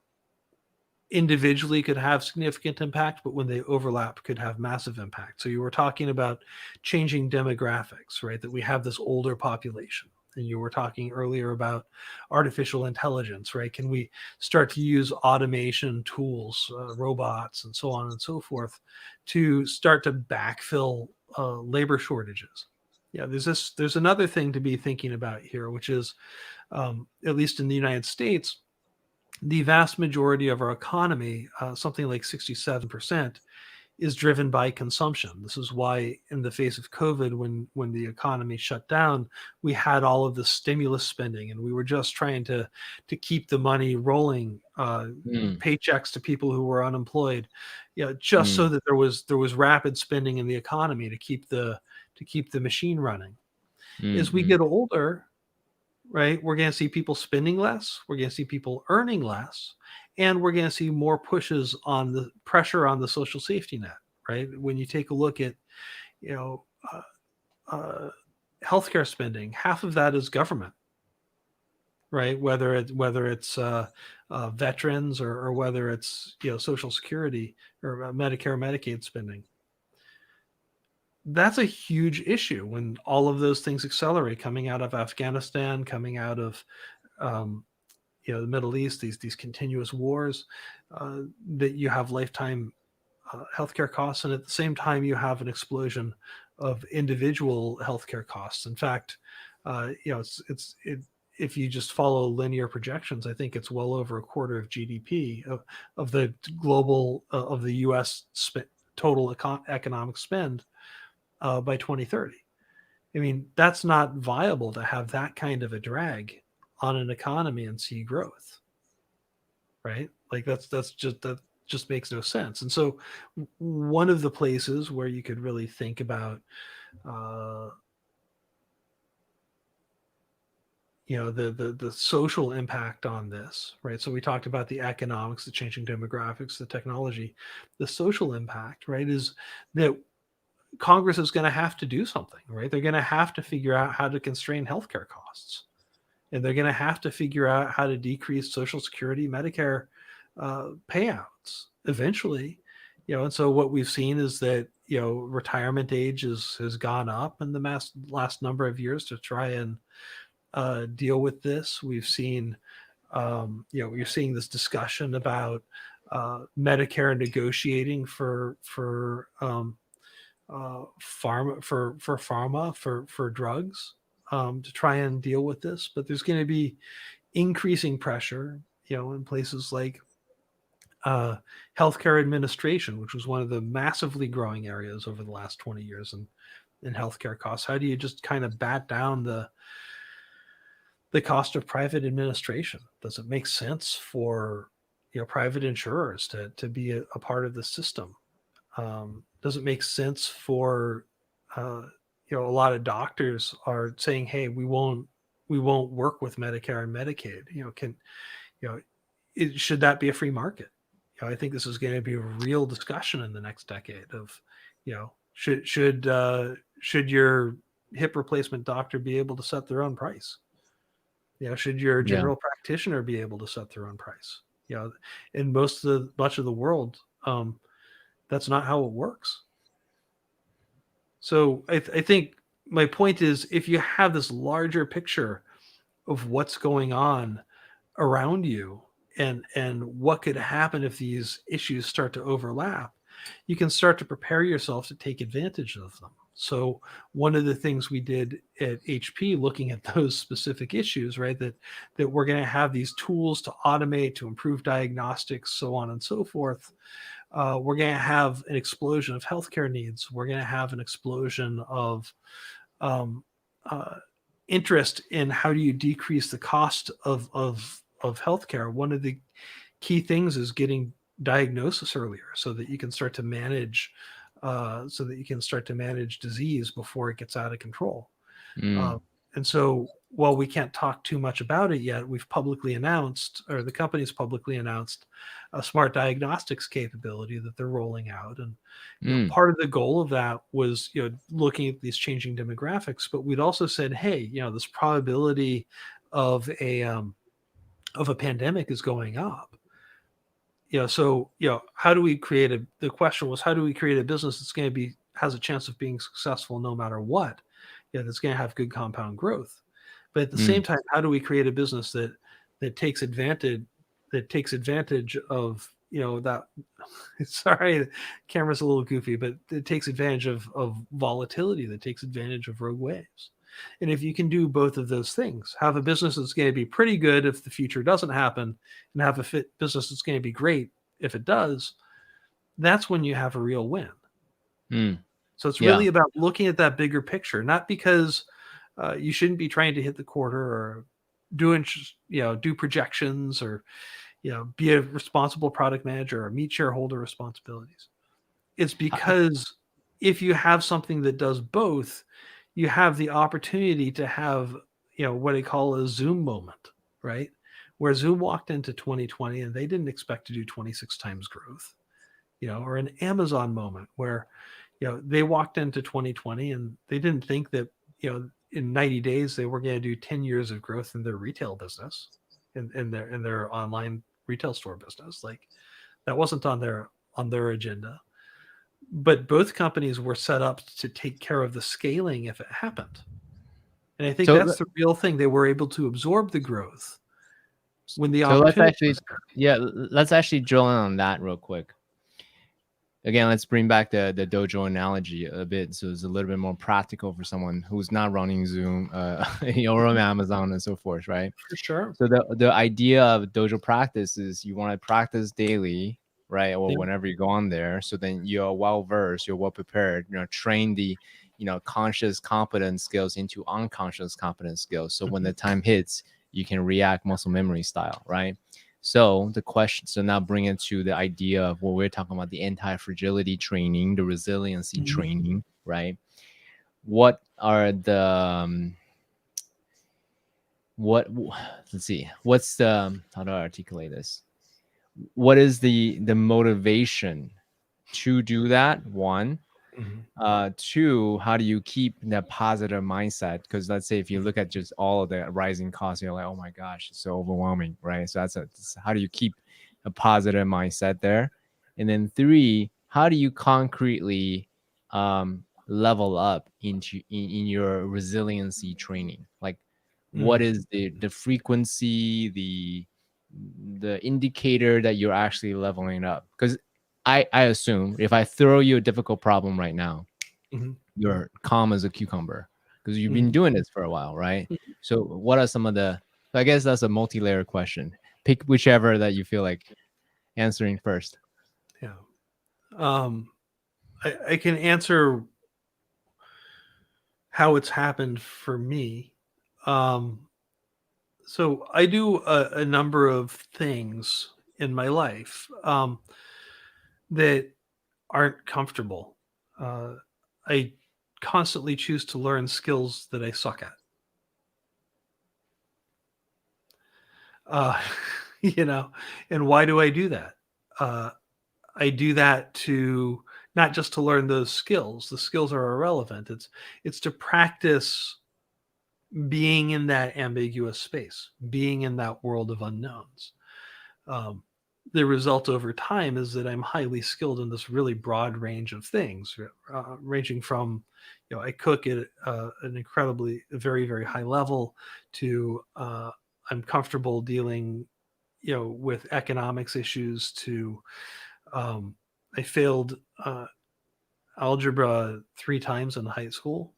individually could have significant impact, but when they overlap could have massive impact? So you were talking about changing demographics, right? That we have this older population. And you were talking earlier about artificial intelligence, right? Can we start to use automation tools, robots, and so on and so forth to start to backfill labor shortages? Yeah, there's another thing to be thinking about here, which is, at least in the United States, the vast majority of our economy, something like 67%, is driven by consumption. This is why, in the face of COVID, when the economy shut down, we had all of the stimulus spending, and we were just trying to keep the money rolling, Mm, paychecks to people who were unemployed, just so mm, that there was rapid spending in the economy to keep the machine running. As we mm, get older, right, we're going to see people spending less, we're going to see people earning less, and we're going to see more pushes on the pressure on the social safety net, right? When you take a look at, you know, uh, uh, healthcare spending, half of that is government, right? Whether it's veterans, or whether it's Social Security or Medicare, Medicaid spending. That's a huge issue when all of those things accelerate, coming out of Afghanistan, coming out of um, the Middle East, these continuous wars, that you have lifetime healthcare costs, and at the same time you have an explosion of individual healthcare costs. In fact, if you just follow linear projections, I think it's well over a quarter of GDP of the global of the U.S. Total economic spend by 2030. I mean, that's not viable to have that kind of a drag on an economy and see growth, right? Like that just makes no sense. And so, one of the places where you could really think about, uh, the social impact on this, right? So we talked about the economics, the changing demographics, the technology, the social impact, right? Is that Congress is going to have to do something, right? They're going to have to figure out how to constrain healthcare costs, and they're going to have to figure out how to decrease Social Security, Medicare payouts eventually. And so what we've seen is that retirement age has gone up in the last number of years to try and deal with this. We've seen, you're seeing this discussion about Medicare negotiating for drugs, to try and deal with this. But there's going to be increasing pressure, in places like healthcare administration, which was one of the massively growing areas over the last 20 years in healthcare costs. How do you just kind of bat down the cost of private administration? Does it make sense for private insurers to be a part of the system? Does it make sense for uh, a lot of doctors are saying, hey, we won't work with Medicare and Medicaid? You know should that be a free market? I think this is going to be a real discussion in the next decade of, should your hip replacement doctor be able to set their own price? Should your yeah. general practitioner be able to set their own price? In much of the world, that's not how it works. So I think my point is, if you have this larger picture of what's going on around you, and what could happen if these issues start to overlap, you can start to prepare yourself to take advantage of them. So one of the things we did at HP, looking at those specific issues, right, that we're going to have these tools to automate, to improve diagnostics, so on and so forth. We're going to have an explosion of healthcare needs. We're going to have an explosion of um, uh, interest in how do you decrease the cost of healthcare. One of the key things is getting diagnosis earlier, so that you can start to manage disease before it gets out of control. Mm, And so, while we can't talk too much about it yet, we've publicly announced, or the company's publicly announced, a smart diagnostics capability that they're rolling out. And mm, part of the goal of that was looking at these changing demographics. But we'd also said, hey, this probability of a pandemic is going up. So how do we create the question was, how do we create a business that's going to has a chance of being successful no matter what? That's going to have good compound growth. But at the same mm, time, how do we create a business that takes advantage of that? Sorry, the camera's a little goofy, but it takes advantage of volatility, that takes advantage of rogue waves. And if you can do both of those things, have a business that's going to be pretty good if the future doesn't happen, and have a business that's going to be great if it does, that's when you have a real win. So it's Yeah. really about looking at that bigger picture, not because you shouldn't be trying to hit the quarter or do projections or be a responsible product manager or meet shareholder responsibilities. It's because if you have something that does both, you have the opportunity to have what I call a Zoom moment, right? Where Zoom walked into 2020 and they didn't expect to do 26 times growth, or an Amazon moment where they walked into 2020 and they didn't think that in 90 days they were going to do 10 years of growth in their retail business, in their online retail store business. Like, that wasn't on their agenda. But both companies were set up to take care of the scaling if it happened. And I think So that's the real thing. They were able to absorb the growth when the so let's opportunity actually, was there. yeah, let's actually drill in on that real quick. Again, let's bring back the dojo analogy a bit, so it's a little bit more practical for someone who's not running Zoom, or on Amazon and so forth, right? For sure. So the idea of dojo practice is you want to practice daily, right, or whenever you go on there. So then you're well versed, you're well prepared. Train the conscious competence skills into unconscious competence skills. So when the time hits, you can react muscle memory style, right? So now bring it to the idea of what we're talking about, the anti-fragility training, the resiliency training, right? What are the, let's see, what's the, how do I articulate this? What is the motivation to do that? One. Two, how do you keep that positive mindset? Because let's say if you look at just all of the rising costs, you're like, oh my gosh, it's so overwhelming, right? So how do you keep a positive mindset there? And then three, how do you concretely level up in your resiliency training? Like, what is the frequency, the indicator that you're actually leveling up? Because I assume if I throw you a difficult problem right now, you're calm as a cucumber because you've been doing this for a while, right? So what are some of I guess that's a multi-layer question. Pick whichever that you feel like answering first. Yeah. I can answer how it's happened for me. So I do a number of things in my life that aren't comfortable. I constantly choose to learn skills that I suck at. And why do I do that? I do that to not just to learn those skills. The skills are irrelevant. It's to practice being in that ambiguous space, being in that world of unknowns. The result over time is that I'm highly skilled in this really broad range of things, ranging from, I cook at an incredibly, very, very high level to I'm comfortable dealing, with economics issues to I failed algebra 3 times in high school.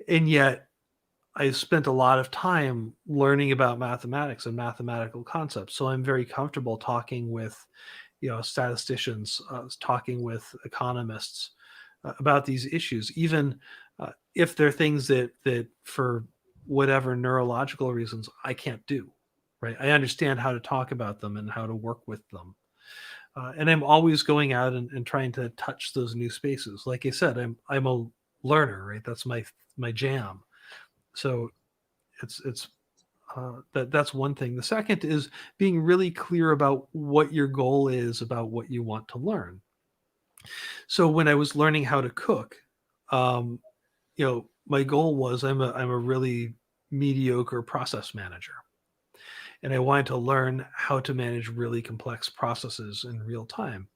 And yet I spent a lot of time learning about mathematics and mathematical concepts. So I'm very comfortable talking with, statisticians, talking with economists about these issues, even if they're things that for whatever neurological reasons I can't do. Right? I understand how to talk about them and how to work with them. And I'm always going out and trying to touch those new spaces. Like I said, I'm a learner, right? That's my jam. So that's one thing. The second is being really clear about what your goal is, about what you want to learn. So when I was learning how to cook, my goal was I'm a really mediocre process manager, and I wanted to learn how to manage really complex processes in real time.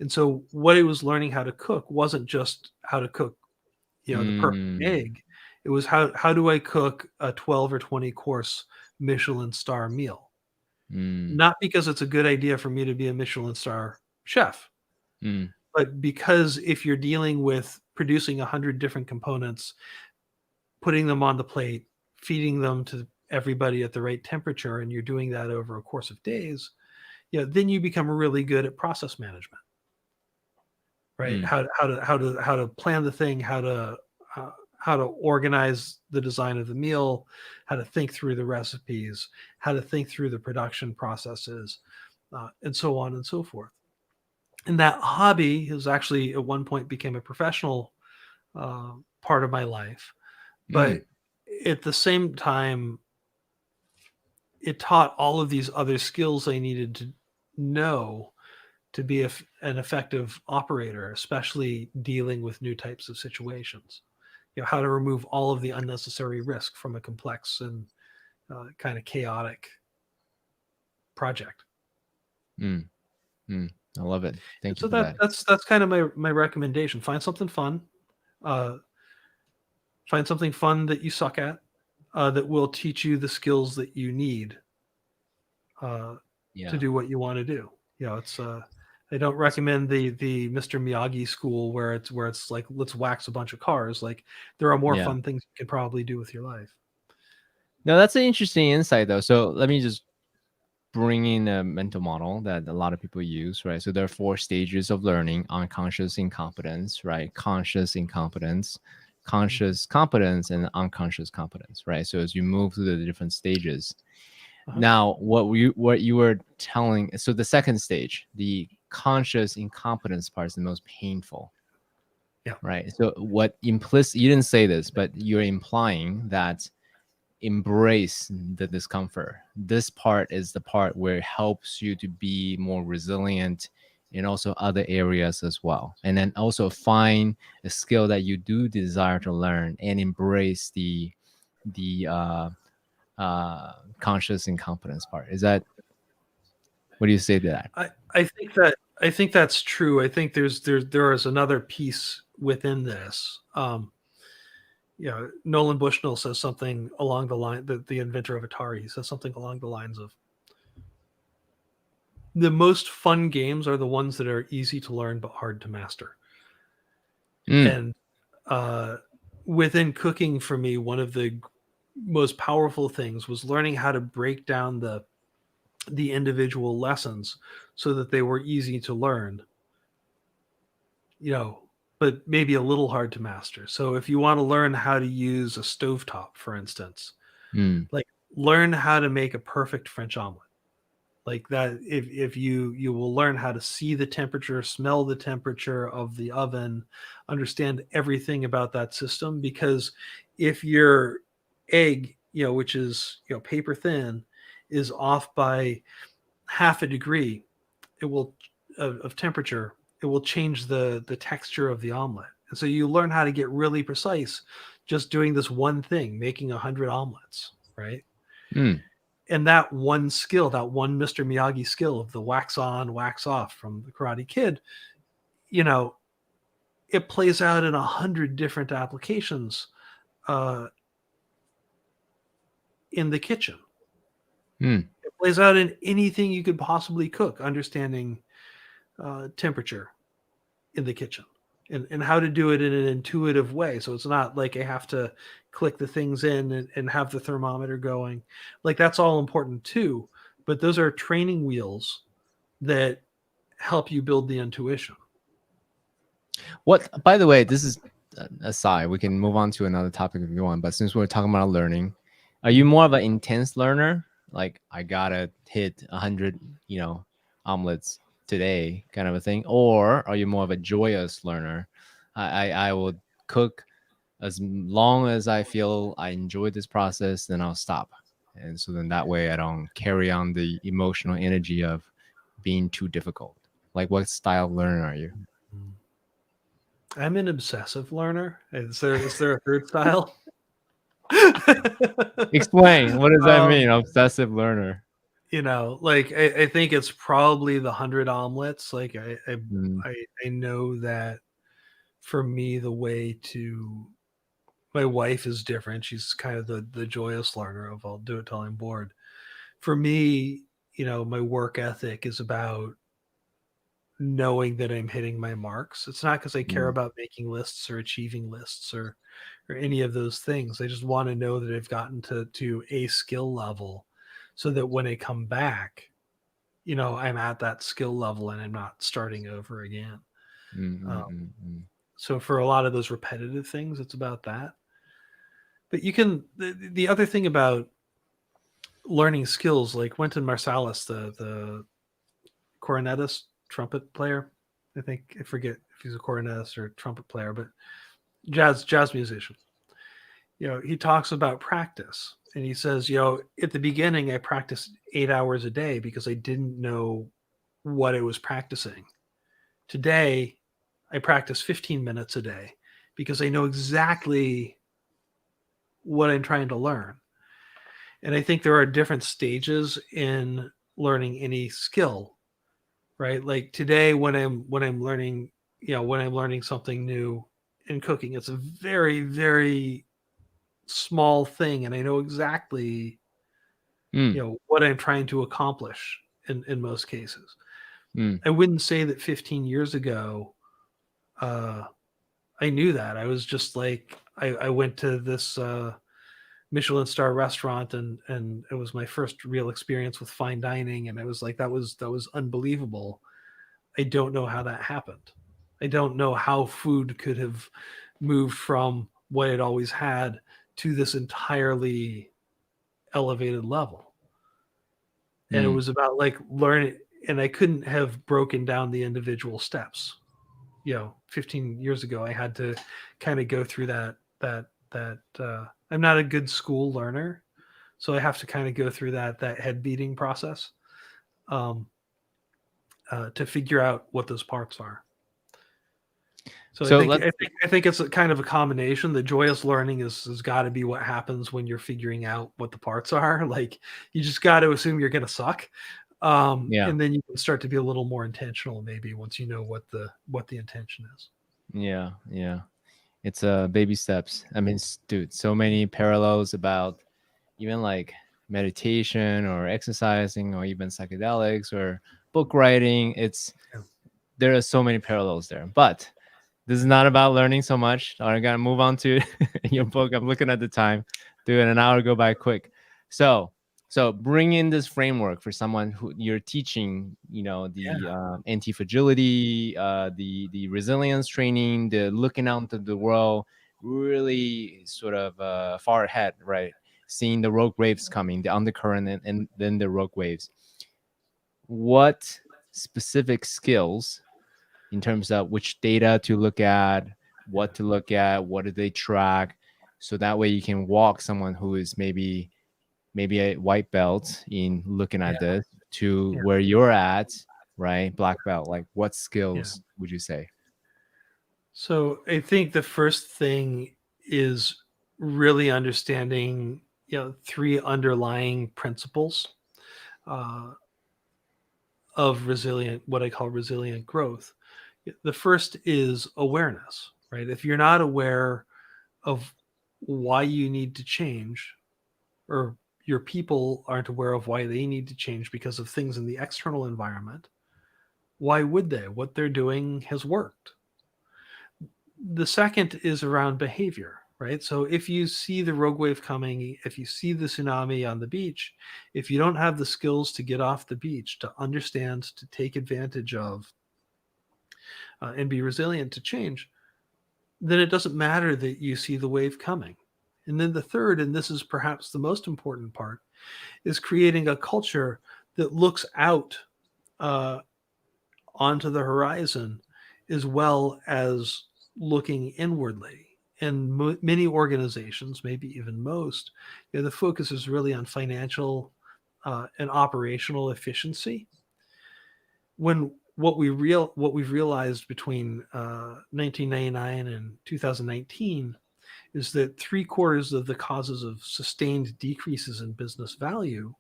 And so what I was learning how to cook wasn't just how to cook, the perfect egg. It was how do I cook a 12 or 20 course Michelin star meal? Not because it's a good idea for me to be a Michelin star chef, but because if you're dealing with producing 100 different components, putting them on the plate, feeding them to everybody at the right temperature, and you're doing that over a course of days, then you become really good at process management, right? Mm. How to plan the thing, how to organize the design of the meal, how to think through the recipes, how to think through the production processes, and so on and so forth. And that hobby is actually at one point became a professional part of my life, but Mm. at the same time, it taught all of these other skills I needed to know to be an effective operator, especially dealing with new types of situations. How to remove all of the unnecessary risk from a complex and kind of chaotic project. Mm. Mm. I love it. And Thank you so for that. that's kind of my recommendation. Find something fun. Uh, find something fun that you suck at, that will teach you the skills that you need uh, to Yeah. do what you want to do. It's I don't recommend the Mr. Miyagi school where it's like, let's wax a bunch of cars. Like, there are more Yeah. fun things you can probably do with your life. No, that's an interesting insight, though. So let me just bring in a mental model that a lot of people use, right? So there are 4 stages of learning: unconscious incompetence, right? Conscious incompetence, conscious competence, and unconscious competence, right? So as you move through the different stages, Uh-huh. now what you were telling, so the second stage, the conscious incompetence part, is the most painful. Yeah. Right. So what implicit, you didn't say this, but you're implying that embrace the discomfort. This part is the part where it helps you to be more resilient in also other areas as well. And then also find a skill that you do desire to learn and embrace the conscious incompetence part. Is that, what do you say to that? I think that's true. I think there is another piece within this. Nolan Bushnell says something along the line, the inventor of Atari, says something along the lines of, the most fun games are the ones that are easy to learn but hard to master. Mm. And uh, within cooking, for me, one of the most powerful things was learning how to break down the individual lessons so that they were easy to learn, but maybe a little hard to master. So if you want to learn how to use a stovetop, for instance, Mm. like, learn how to make a perfect French omelet. Like that, if you will learn how to see the temperature, smell the temperature of the oven, understand everything about that system. Because if your egg, which is paper thin, is off by half a degree, it will of temperature, it will change the texture of the omelet. And so you learn how to get really precise just doing this one thing, making 100 omelets, right? Mm. And that one skill, that one Mr. Miyagi skill of the wax on, wax off from the Karate Kid, you know, it plays out in 100 different applications uh, in the kitchen. Mm. It plays out in anything you could possibly cook, understanding temperature in the kitchen, and how to do it in an intuitive way. So it's not like I have to click the things in and have the thermometer going. Like, that's all important too. But those are training wheels that help you build the intuition. What, by the way, this is aside, we can move on to another topic if you want, but since we're talking about learning, are you more of an intense learner, like I gotta hit 100 omelets today kind of a thing, or are you more of a joyous learner? I will cook as long as I feel I enjoy this process, then I'll stop, and so then that way I don't carry on the emotional energy of being too difficult. Like, what style of learner are you? I'm an obsessive learner. Is there a third style? Explain. What does that um, mean? Obsessive learner. like, I think it's probably the 100 omelets. Like, Mm. I know that for me, the way to, my wife is different. She's kind of the joyous learner of, I'll do it till I'm bored. For me, my work ethic is about knowing that I'm hitting my marks. It's not because I care Mm, about making lists or achieving lists or any of those things. I just want to know that I've gotten to a skill level so that when I come back, I'm at that skill level and I'm not starting over again. mm, Um, mm, mm, mm. so for a lot of those repetitive things, it's about that. But the other thing about learning skills, like Wynton Marsalis, the cornetist trumpet player, I forget if he's a cornetist or trumpet player, but jazz musician. He talks about practice, and he says, at the beginning I practiced 8 hours a day because I didn't know what I was practicing. Today, I practice 15 minutes a day because I know exactly what I'm trying to learn. And I think there are different stages in learning any skill, right? Like today when I'm learning, when I'm learning something new in cooking, it's a very, very small thing and I know exactly, Mm, what I'm trying to accomplish in most cases. mm. I wouldn't say that 15 years ago uh I knew that. I was just like I went to this Michelin star restaurant and it was my first real experience with fine dining and I was like that was unbelievable. I don't know how that happened. I don't know how food could have moved from what it always had to this entirely elevated level. And it Mm. was about like learning, and I couldn't have broken down the individual steps. 15 years ago I had to kind of go through that I'm not a good school learner, so I have to kind of go through that head beating process, um, to figure out what those parts are. So I So think let's I think I think it's a kind of a combination. The joyous learning has got to be what happens when you're figuring out what the parts are. Like you just got to assume you're going to suck, yeah, and then you can start to be a little more intentional maybe once you know what the intention is. yeah, yeah. It's baby steps. I mean, dude, so many parallels about even like meditation or exercising or even psychedelics or book writing. Yeah, There are so many parallels there. But this is not about learning so much. I gotta move on to your book. I'm looking at the time. Dude, an hour go by quick. So bring in this framework for someone who you're teaching, yeah, the anti-fragility, the resilience training, the looking out into the world, really sort of far ahead, right? Seeing the rogue waves coming, the undercurrent, and then the rogue waves. What specific skills in terms of which data to look at, yeah, what to look at, what do they track, so that way you can walk someone who is maybe a white belt in looking yeah, at this to yeah, where you're at, right? Black belt. Like what yeah. skills would you say? So I think the first thing is really understanding, three underlying principles uh, of what I call resilient growth. The first is awareness, right? If you're not aware of why you need to change, or your people aren't aware of why they need to change because of things in the external environment, why would they? What they're doing has worked. The second is around behavior, right? So if you see the rogue wave coming, if you see the tsunami on the beach, if you don't have the skills to get off the beach, to understand, to take advantage of, and be resilient to change, then it doesn't matter that you see the wave coming. And then the third, and this is perhaps the most important part, is creating a culture that looks out uh, onto the horizon as well as looking inwardly. And many organizations, maybe even most, the focus is really on financial and operational efficiency. When what we've realized between 1999 and 2019 is that three-quarters of the causes of sustained decreases in business value,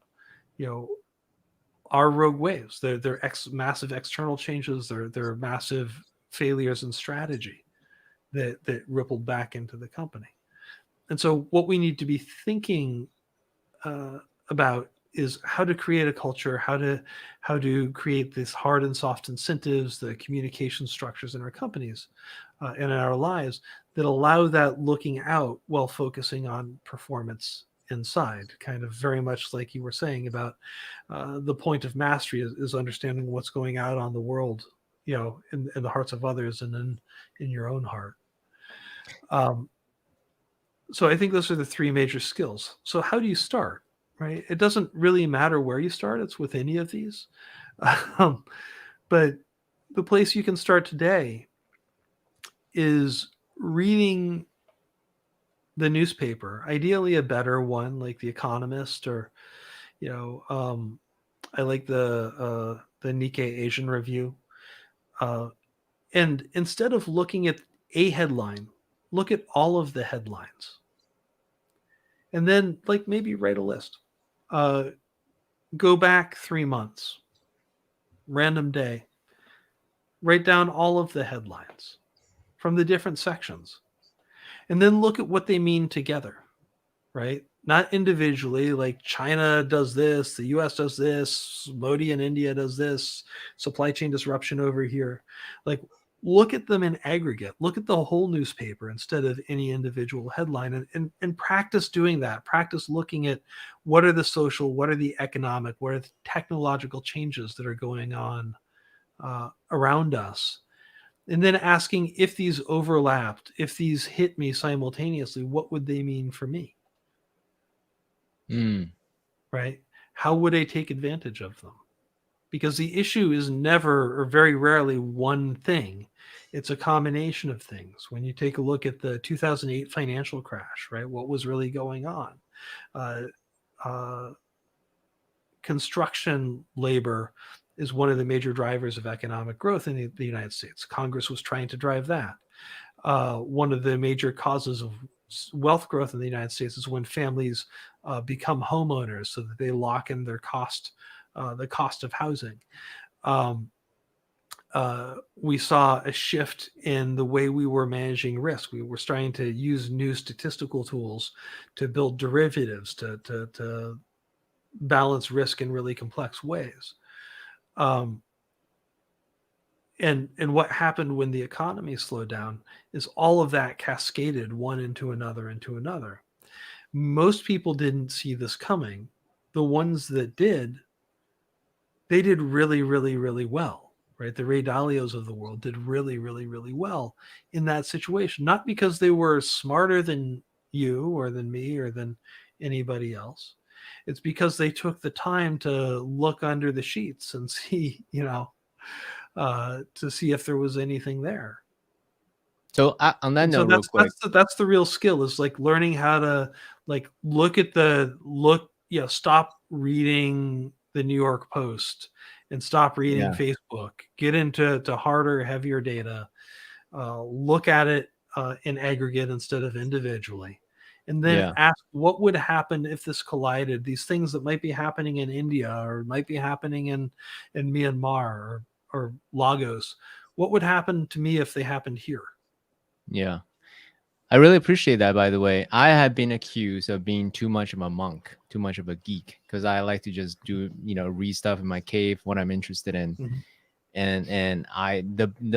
you know, are rogue waves. They're massive external changes. They're massive failures in strategy that rippled back into the company. And so, what we need to be thinking uh, about is how to create a culture, how to create these hard and soft incentives, the communication structures in our companies and in our lives that allow that looking out while focusing on performance inside. Kind of very much like you were saying about the point of mastery is understanding what's going out on the world, in the hearts of others and in your own heart. So I think those are the three major skills. So how do you start? Right? It doesn't really matter where you start. It's with any of these. But the place you can start today is reading the newspaper, ideally a better one like The Economist, or I like the Nikkei Asian Review. And instead of looking at a headline, look at all of the headlines, and then maybe write a list. Go back 3 months, random day, write down all of the headlines from the different sections, and then look at what they mean together, right? Not individually, like China does this, the US does this, Modi in India does this, supply chain disruption over here. Look at them in aggregate. Look at the whole newspaper instead of any individual headline, and practice doing that. Practice looking at what are the social, what are the economic, what are the technological changes that are going on around us. And then asking if these overlapped, if these hit me simultaneously, what would they mean for me? Right? How would I take advantage of them? Because the issue is never, or very rarely, one thing. It's a combination of things. When you take a look at the 2008 financial crash, right? What was really going on? Construction labor is one of the major drivers of economic growth in the United States. Congress was trying to drive that. One of the major causes of wealth growth in the United States is when families become homeowners so that they lock in their cost, the cost of housing. We saw a shift in the way we were managing risk. We were starting to use new statistical tools to build derivatives to balance risk in really complex ways. And what happened when the economy slowed down is all of that cascaded one into another into another. Most people didn't see this coming. The ones that did, they did really, really, really well, right? The Ray Dalios of the world did really, really, really well in that situation. Not because they were smarter than you or than me or than anybody else. It's because they took the time to look under the sheets and see, to see if there was anything there. So on that note, real quick, that's the real skill, is learning how to stop reading the New York Post and stop reading Facebook. Get into harder, heavier data. Look at it in aggregate instead of individually. And then ask what would happen if this collided. These things that might be happening in India or might be happening in Myanmar or Lagos. What would happen to me if they happened here? Yeah. I really appreciate that, by the way. I have been accused of being too much of a monk, too much of a geek, because I like to just do, read stuff in my cave, what I'm interested in. Mm-hmm. And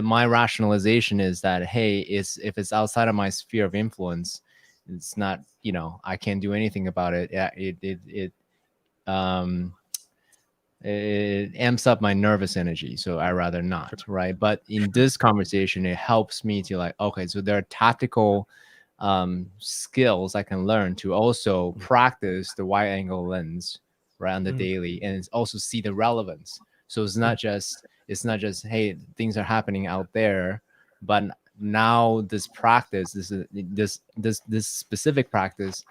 my rationalization is that, hey, if it's outside of my sphere of influence, it's not, I can't do anything about it. It amps up my nervous energy, so I rather not, right? But in this conversation, it helps me to okay, so there are tactical skills I can learn to also practice the wide angle lens, right, on the daily, and it's also see the relevance. So it's not just hey, things are happening out there, but now this practice, this specific practice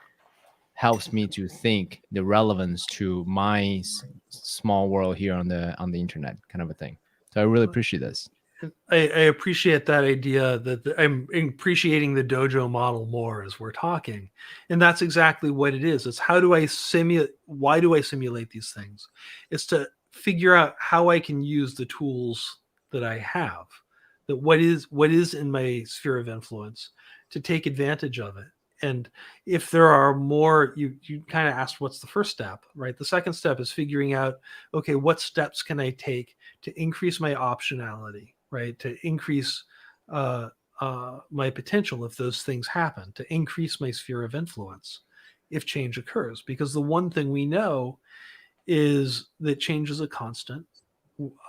helps me to think the relevance to my small world here on the internet, kind of a thing. So I really appreciate this. I appreciate that idea that I'm appreciating the dojo model more as we're talking. And that's exactly what it is. It's how do I simulate? Why do I simulate these things? It's to figure out how I can use the tools that I have, that what is in my sphere of influence, to take advantage of it. And if there are more, you kind of asked what's the first step, right? The second step is figuring out, okay, what steps can I take to increase my optionality, right? To increase my potential if those things happen, to increase my sphere of influence if change occurs. Because the one thing we know is that change is a constant.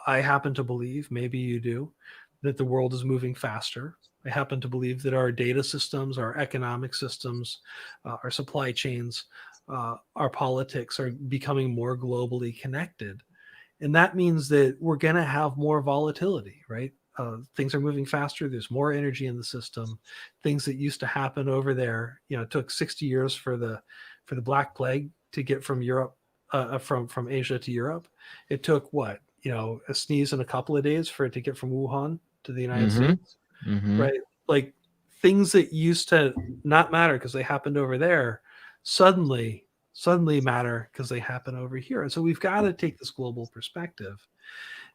I happen to believe, maybe you do, that the world is moving faster. I happen to believe that our data systems, our economic systems, our supply chains, our politics are becoming more globally connected. And that means that we're going to have more volatility, right? Things are moving faster. There's more energy in the system. Things that used to happen over there, it took 60 years for the Black Plague to get from Europe, from Asia to Europe. It took what, a sneeze in a couple of days for it to get from Wuhan to the United Mm-hmm. States, Mm-hmm. right? Like things that used to not matter because they happened over there suddenly matter because they happen over here. And so we've got to take this global perspective,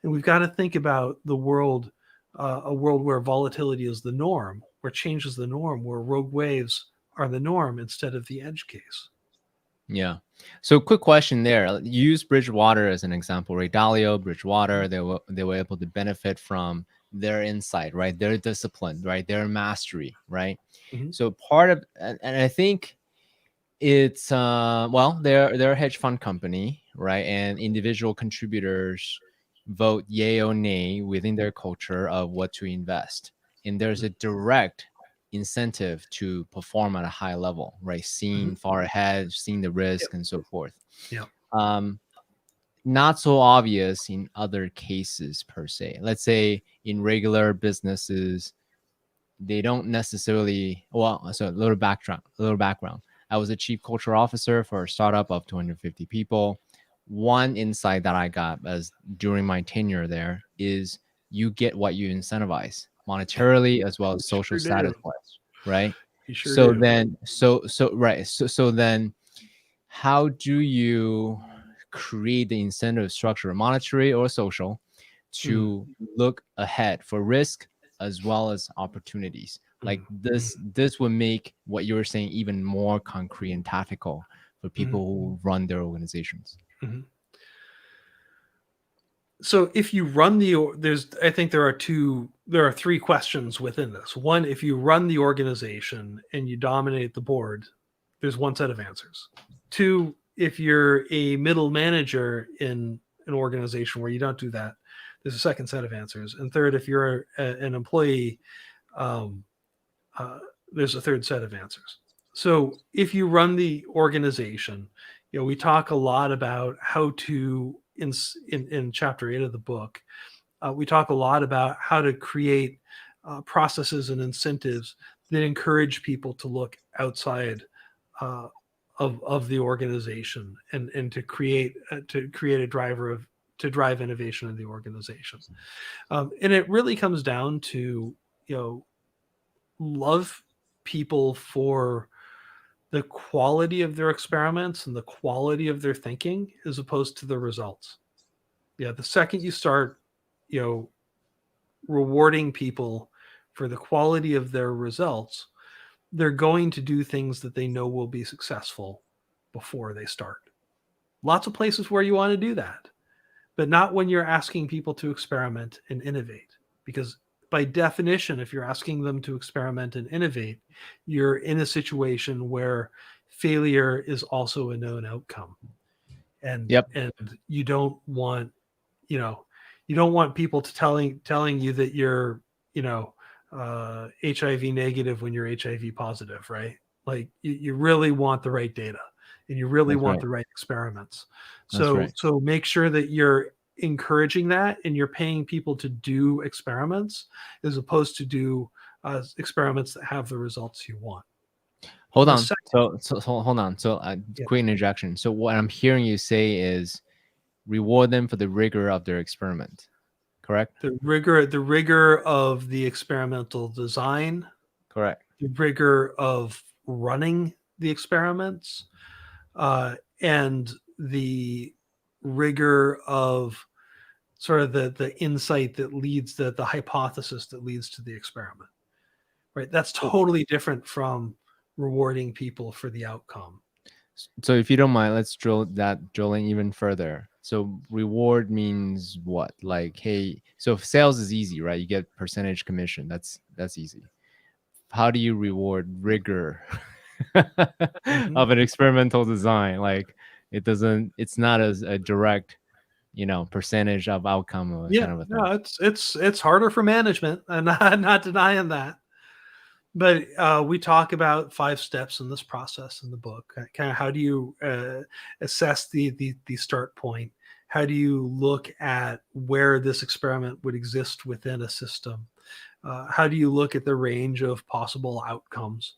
and we've got to think about the world, a world where volatility is the norm, where change is the norm, where rogue waves are the norm instead of the edge case. Yeah. So quick question there. Use Bridgewater as an example, right? Dalio, Bridgewater, they were able to benefit from their insight, right? Their discipline, right? Their mastery, right? Mm-hmm. So part of, and I think it's well, they're a hedge fund company, right? And individual contributors vote yay or nay within their culture of what to invest. And there's a direct incentive to perform at a high level, right? Seeing far ahead, seeing the risk, and so forth. Yeah. Not so obvious in other cases per se. Let's say in regular businesses, they don't necessarily. Well, so a little background. I was a chief culture officer for a startup of 250 people. One insight that I got as during my tenure there is you get what you incentivize monetarily as well as social status wise, right? You sure So do. then, so then, how do you create the incentive structure, monetary or social, to look ahead for risk as well as opportunities? Like this would make what you were saying even more concrete and tactical for people who run their organizations. So if you run I think there are three questions within this. One, if you run the organization and you dominate the board, there's one set of answers. Two, if you're a middle manager in an organization where you don't do that, there's a second set of answers. And third, if you're an employee, there's a third set of answers. So if you run the organization, we talk a lot about how to, in chapter 8 of the book, we talk a lot about how to create processes and incentives that encourage people to look outside of the organization and to create a driver to drive innovation in the organization. And it really comes down to, love people for the quality of their experiments and the quality of their thinking as opposed to the results. Yeah, the second you start, rewarding people for the quality of their results, they're going to do things that they know will be successful before they start. Lots of places where you want to do that, but not when you're asking people to experiment and innovate. Because by definition, if you're asking them to experiment and innovate, you're in a situation where failure is also a known outcome. And you don't want, people to telling you that you're, HIV negative when you're HIV positive, right? Like you really want the right data and you really want the right experiments. So make sure that you're encouraging that and you're paying people to do experiments as opposed to do experiments that have the results you want. Hold on. So hold on. So quick interjection. So what I'm hearing you say is reward them for the rigor of their experiment. Correct? The rigor of the experimental design. Correct. The rigor of running the experiments, and the rigor of sort of the insight that leads the hypothesis that leads to the experiment. Right? That's totally different from rewarding people for the outcome. So if you don't mind, let's drill in even further. So reward means what? Like, hey, so if sales is easy, right? You get percentage commission. That's easy. How do you reward rigor of an experimental design? Like, it's not as a direct, percentage of outcome or Yeah, kind of a thing. no, it's harder for management, and I'm not denying that. But we talk about 5 steps in this process in the book. Kind of how do you assess the start point? How do you look at where this experiment would exist within a system? How do you look at the range of possible outcomes?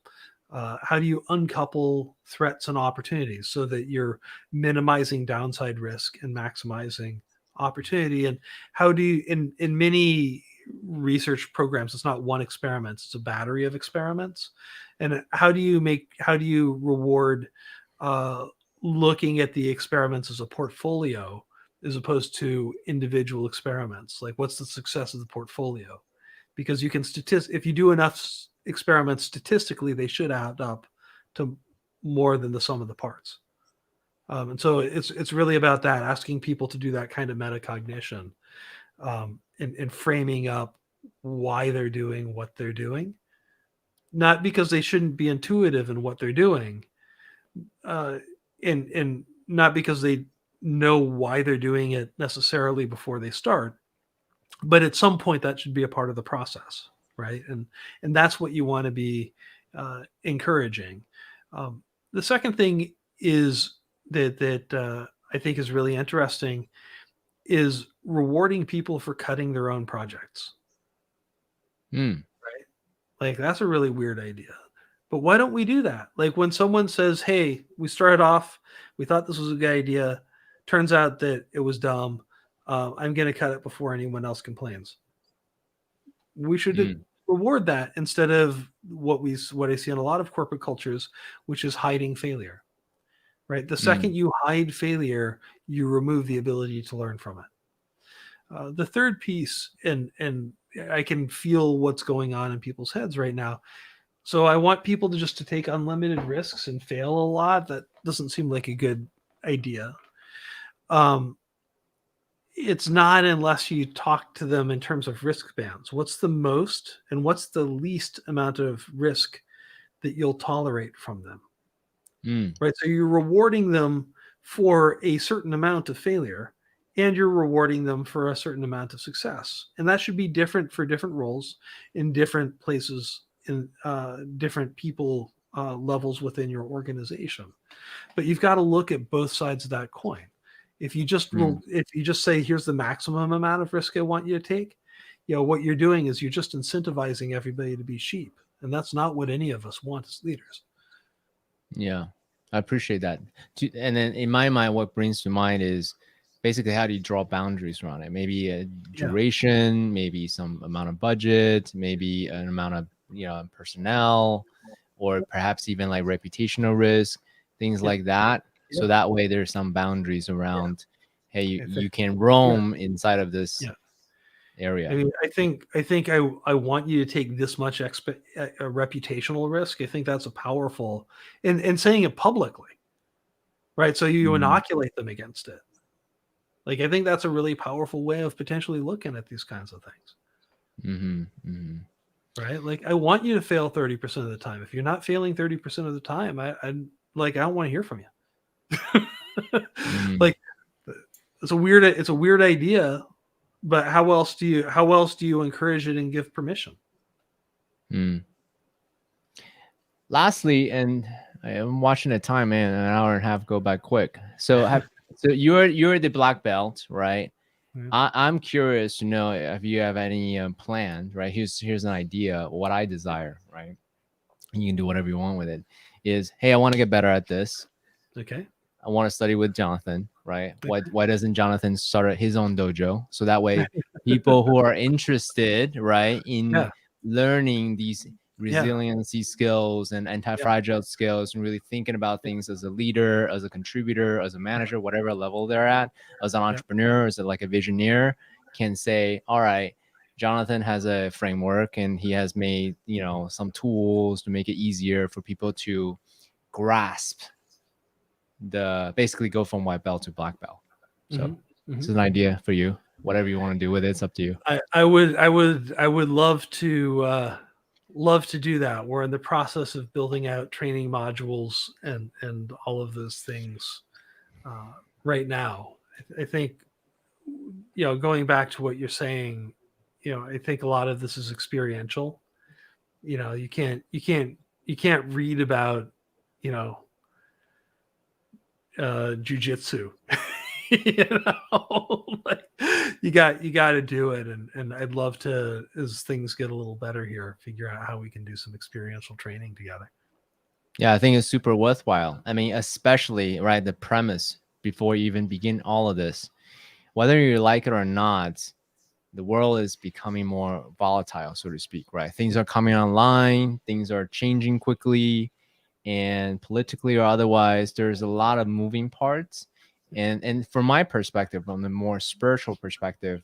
How do you uncouple threats and opportunities so that you're minimizing downside risk and maximizing opportunity? And how do you, in many research programs, it's not one experiment, it's a battery of experiments. And how do you reward uh, looking at the experiments as a portfolio as opposed to individual experiments? Like, what's the success of the portfolio? Because you can if you do enough experiments statistically, they should add up to more than the sum of the parts. And so it's really about that, asking people to do that kind of metacognition, and framing up why they're doing what they're doing, not because they shouldn't be intuitive in what they're doing, uh, and not because they know why they're doing it necessarily before they start, but at some point that should be a part of the process, right? And that's what you want to be encouraging. The second thing is that I think is really interesting is rewarding people for cutting their own projects. Mm. Right? Like, that's a really weird idea. But why don't we do that? Like, when someone says, "Hey, we started off, we thought this was a good idea. Turns out that it was dumb. I'm going to cut it before anyone else complains." We should reward that instead of what I see in a lot of corporate cultures, which is hiding failure. Right? The second you hide failure, you remove the ability to learn from it. The third piece, and I can feel what's going on in people's heads right now. So I want people to take unlimited risks and fail a lot. That doesn't seem like a good idea. It's not, unless you talk to them in terms of risk bands. What's the most and what's the least amount of risk that you'll tolerate from them? Right? So you're rewarding them for a certain amount of failure, and you're rewarding them for a certain amount of success. And that should be different for different roles in different places, in different people levels within your organization. But you've got to look at both sides of that coin. If you just say, here's the maximum amount of risk I want you to take, what you're doing is you're just incentivizing everybody to be sheep. And that's not what any of us want as leaders. Yeah, I appreciate that. And then in my mind, what brings to mind is basically how do you draw boundaries around it? Maybe a duration, maybe some amount of budget, maybe an amount of personnel, or perhaps even like reputational risk, things like that. So that way there's some boundaries around, hey, you can roam inside of this area. I mean, I think I want you to take this much a reputational risk. I think that's a powerful, and saying it publicly, right? So you inoculate them against it. Like, I think that's a really powerful way of potentially looking at these kinds of things. Right? Like, I want you to fail 30% of the time. If you're not failing 30% of the time, I don't want to hear from you. Like, it's a weird idea, but how else do you encourage it and give permission? Lastly, and I'm watching the time, man, an hour and a half go by quick. So so you're the black belt, right? I'm curious to know if you have any plans, right? Here's an idea, what I desire, right? And you can do whatever you want with it. Is, hey, I want to get better at this. Okay. I want to study with Jonathan, right? Why doesn't Jonathan start his own dojo? So that way people who are interested, right, in learning these resiliency skills and anti-fragile skills, and really thinking about things as a leader, as a contributor, as a manager, whatever level they're at, as an entrepreneur, as like a visioneer, can say, all right, Jonathan has a framework, and he has made, some tools to make it easier for people to grasp basically go from white belt to black belt. So this is an idea for you. Whatever you want to do with it, it's up to you. I would love to do that. We're in the process of building out training modules and all of those things right now. I think, going back to what you're saying, I think a lot of this is experiential. You can't read about, jujitsu. Like, you got to do it, and I'd love to, as things get a little better here, figure out how we can do some experiential training together. Yeah, I think it's super worthwhile. I mean, especially right, the premise before you even begin all of this, whether you like it or not, the world is becoming more volatile, so to speak, right? Things are coming online, things are changing quickly, and politically or otherwise, there's a lot of moving parts. And from my perspective, from the more spiritual perspective,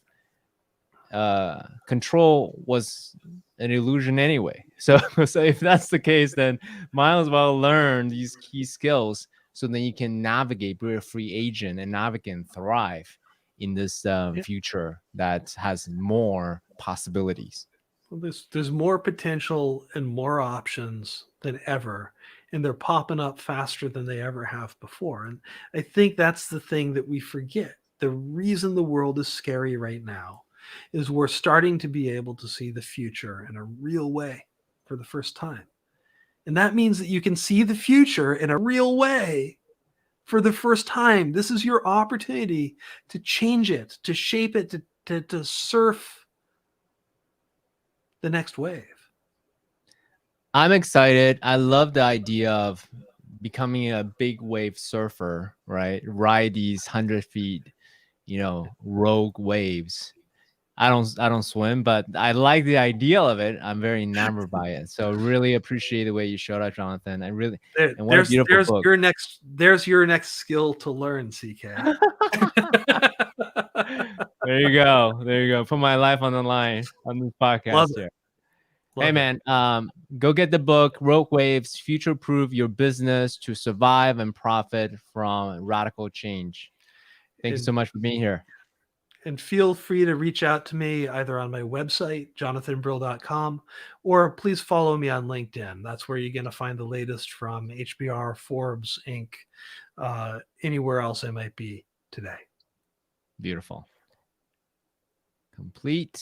control was an illusion anyway. So if that's the case, then might as well learn these key skills so then you can navigate, be a free agent, and navigate and thrive in this future that has more possibilities. Well, there's more potential and more options than ever, and they're popping up faster than they ever have before. And I think that's the thing that we forget. The reason the world is scary right now is we're starting to be able to see the future in a real way for the first time. And that means that you can see the future in a real way for the first time. This is your opportunity to change it, to shape it, to surf the next wave. I'm excited. I love the idea of becoming a big wave surfer, right? Ride these 100 feet, rogue waves. I don't swim, but I like the idea of it. I'm very enamored by it. So really appreciate the way you showed up, Jonathan. And what a beautiful book. There's your next skill to learn, CK. There you go. Put my life on the line on this podcast here. Hey man, go get the book, Rogue Waves, Future-Proof Your Business to Survive and Profit from Radical Change. Thank you so much for being here. And feel free to reach out to me either on my website, jonathanbrill.com, or please follow me on LinkedIn. That's where you're going to find the latest from HBR, Forbes, Inc., anywhere else I might be today. Beautiful. Complete.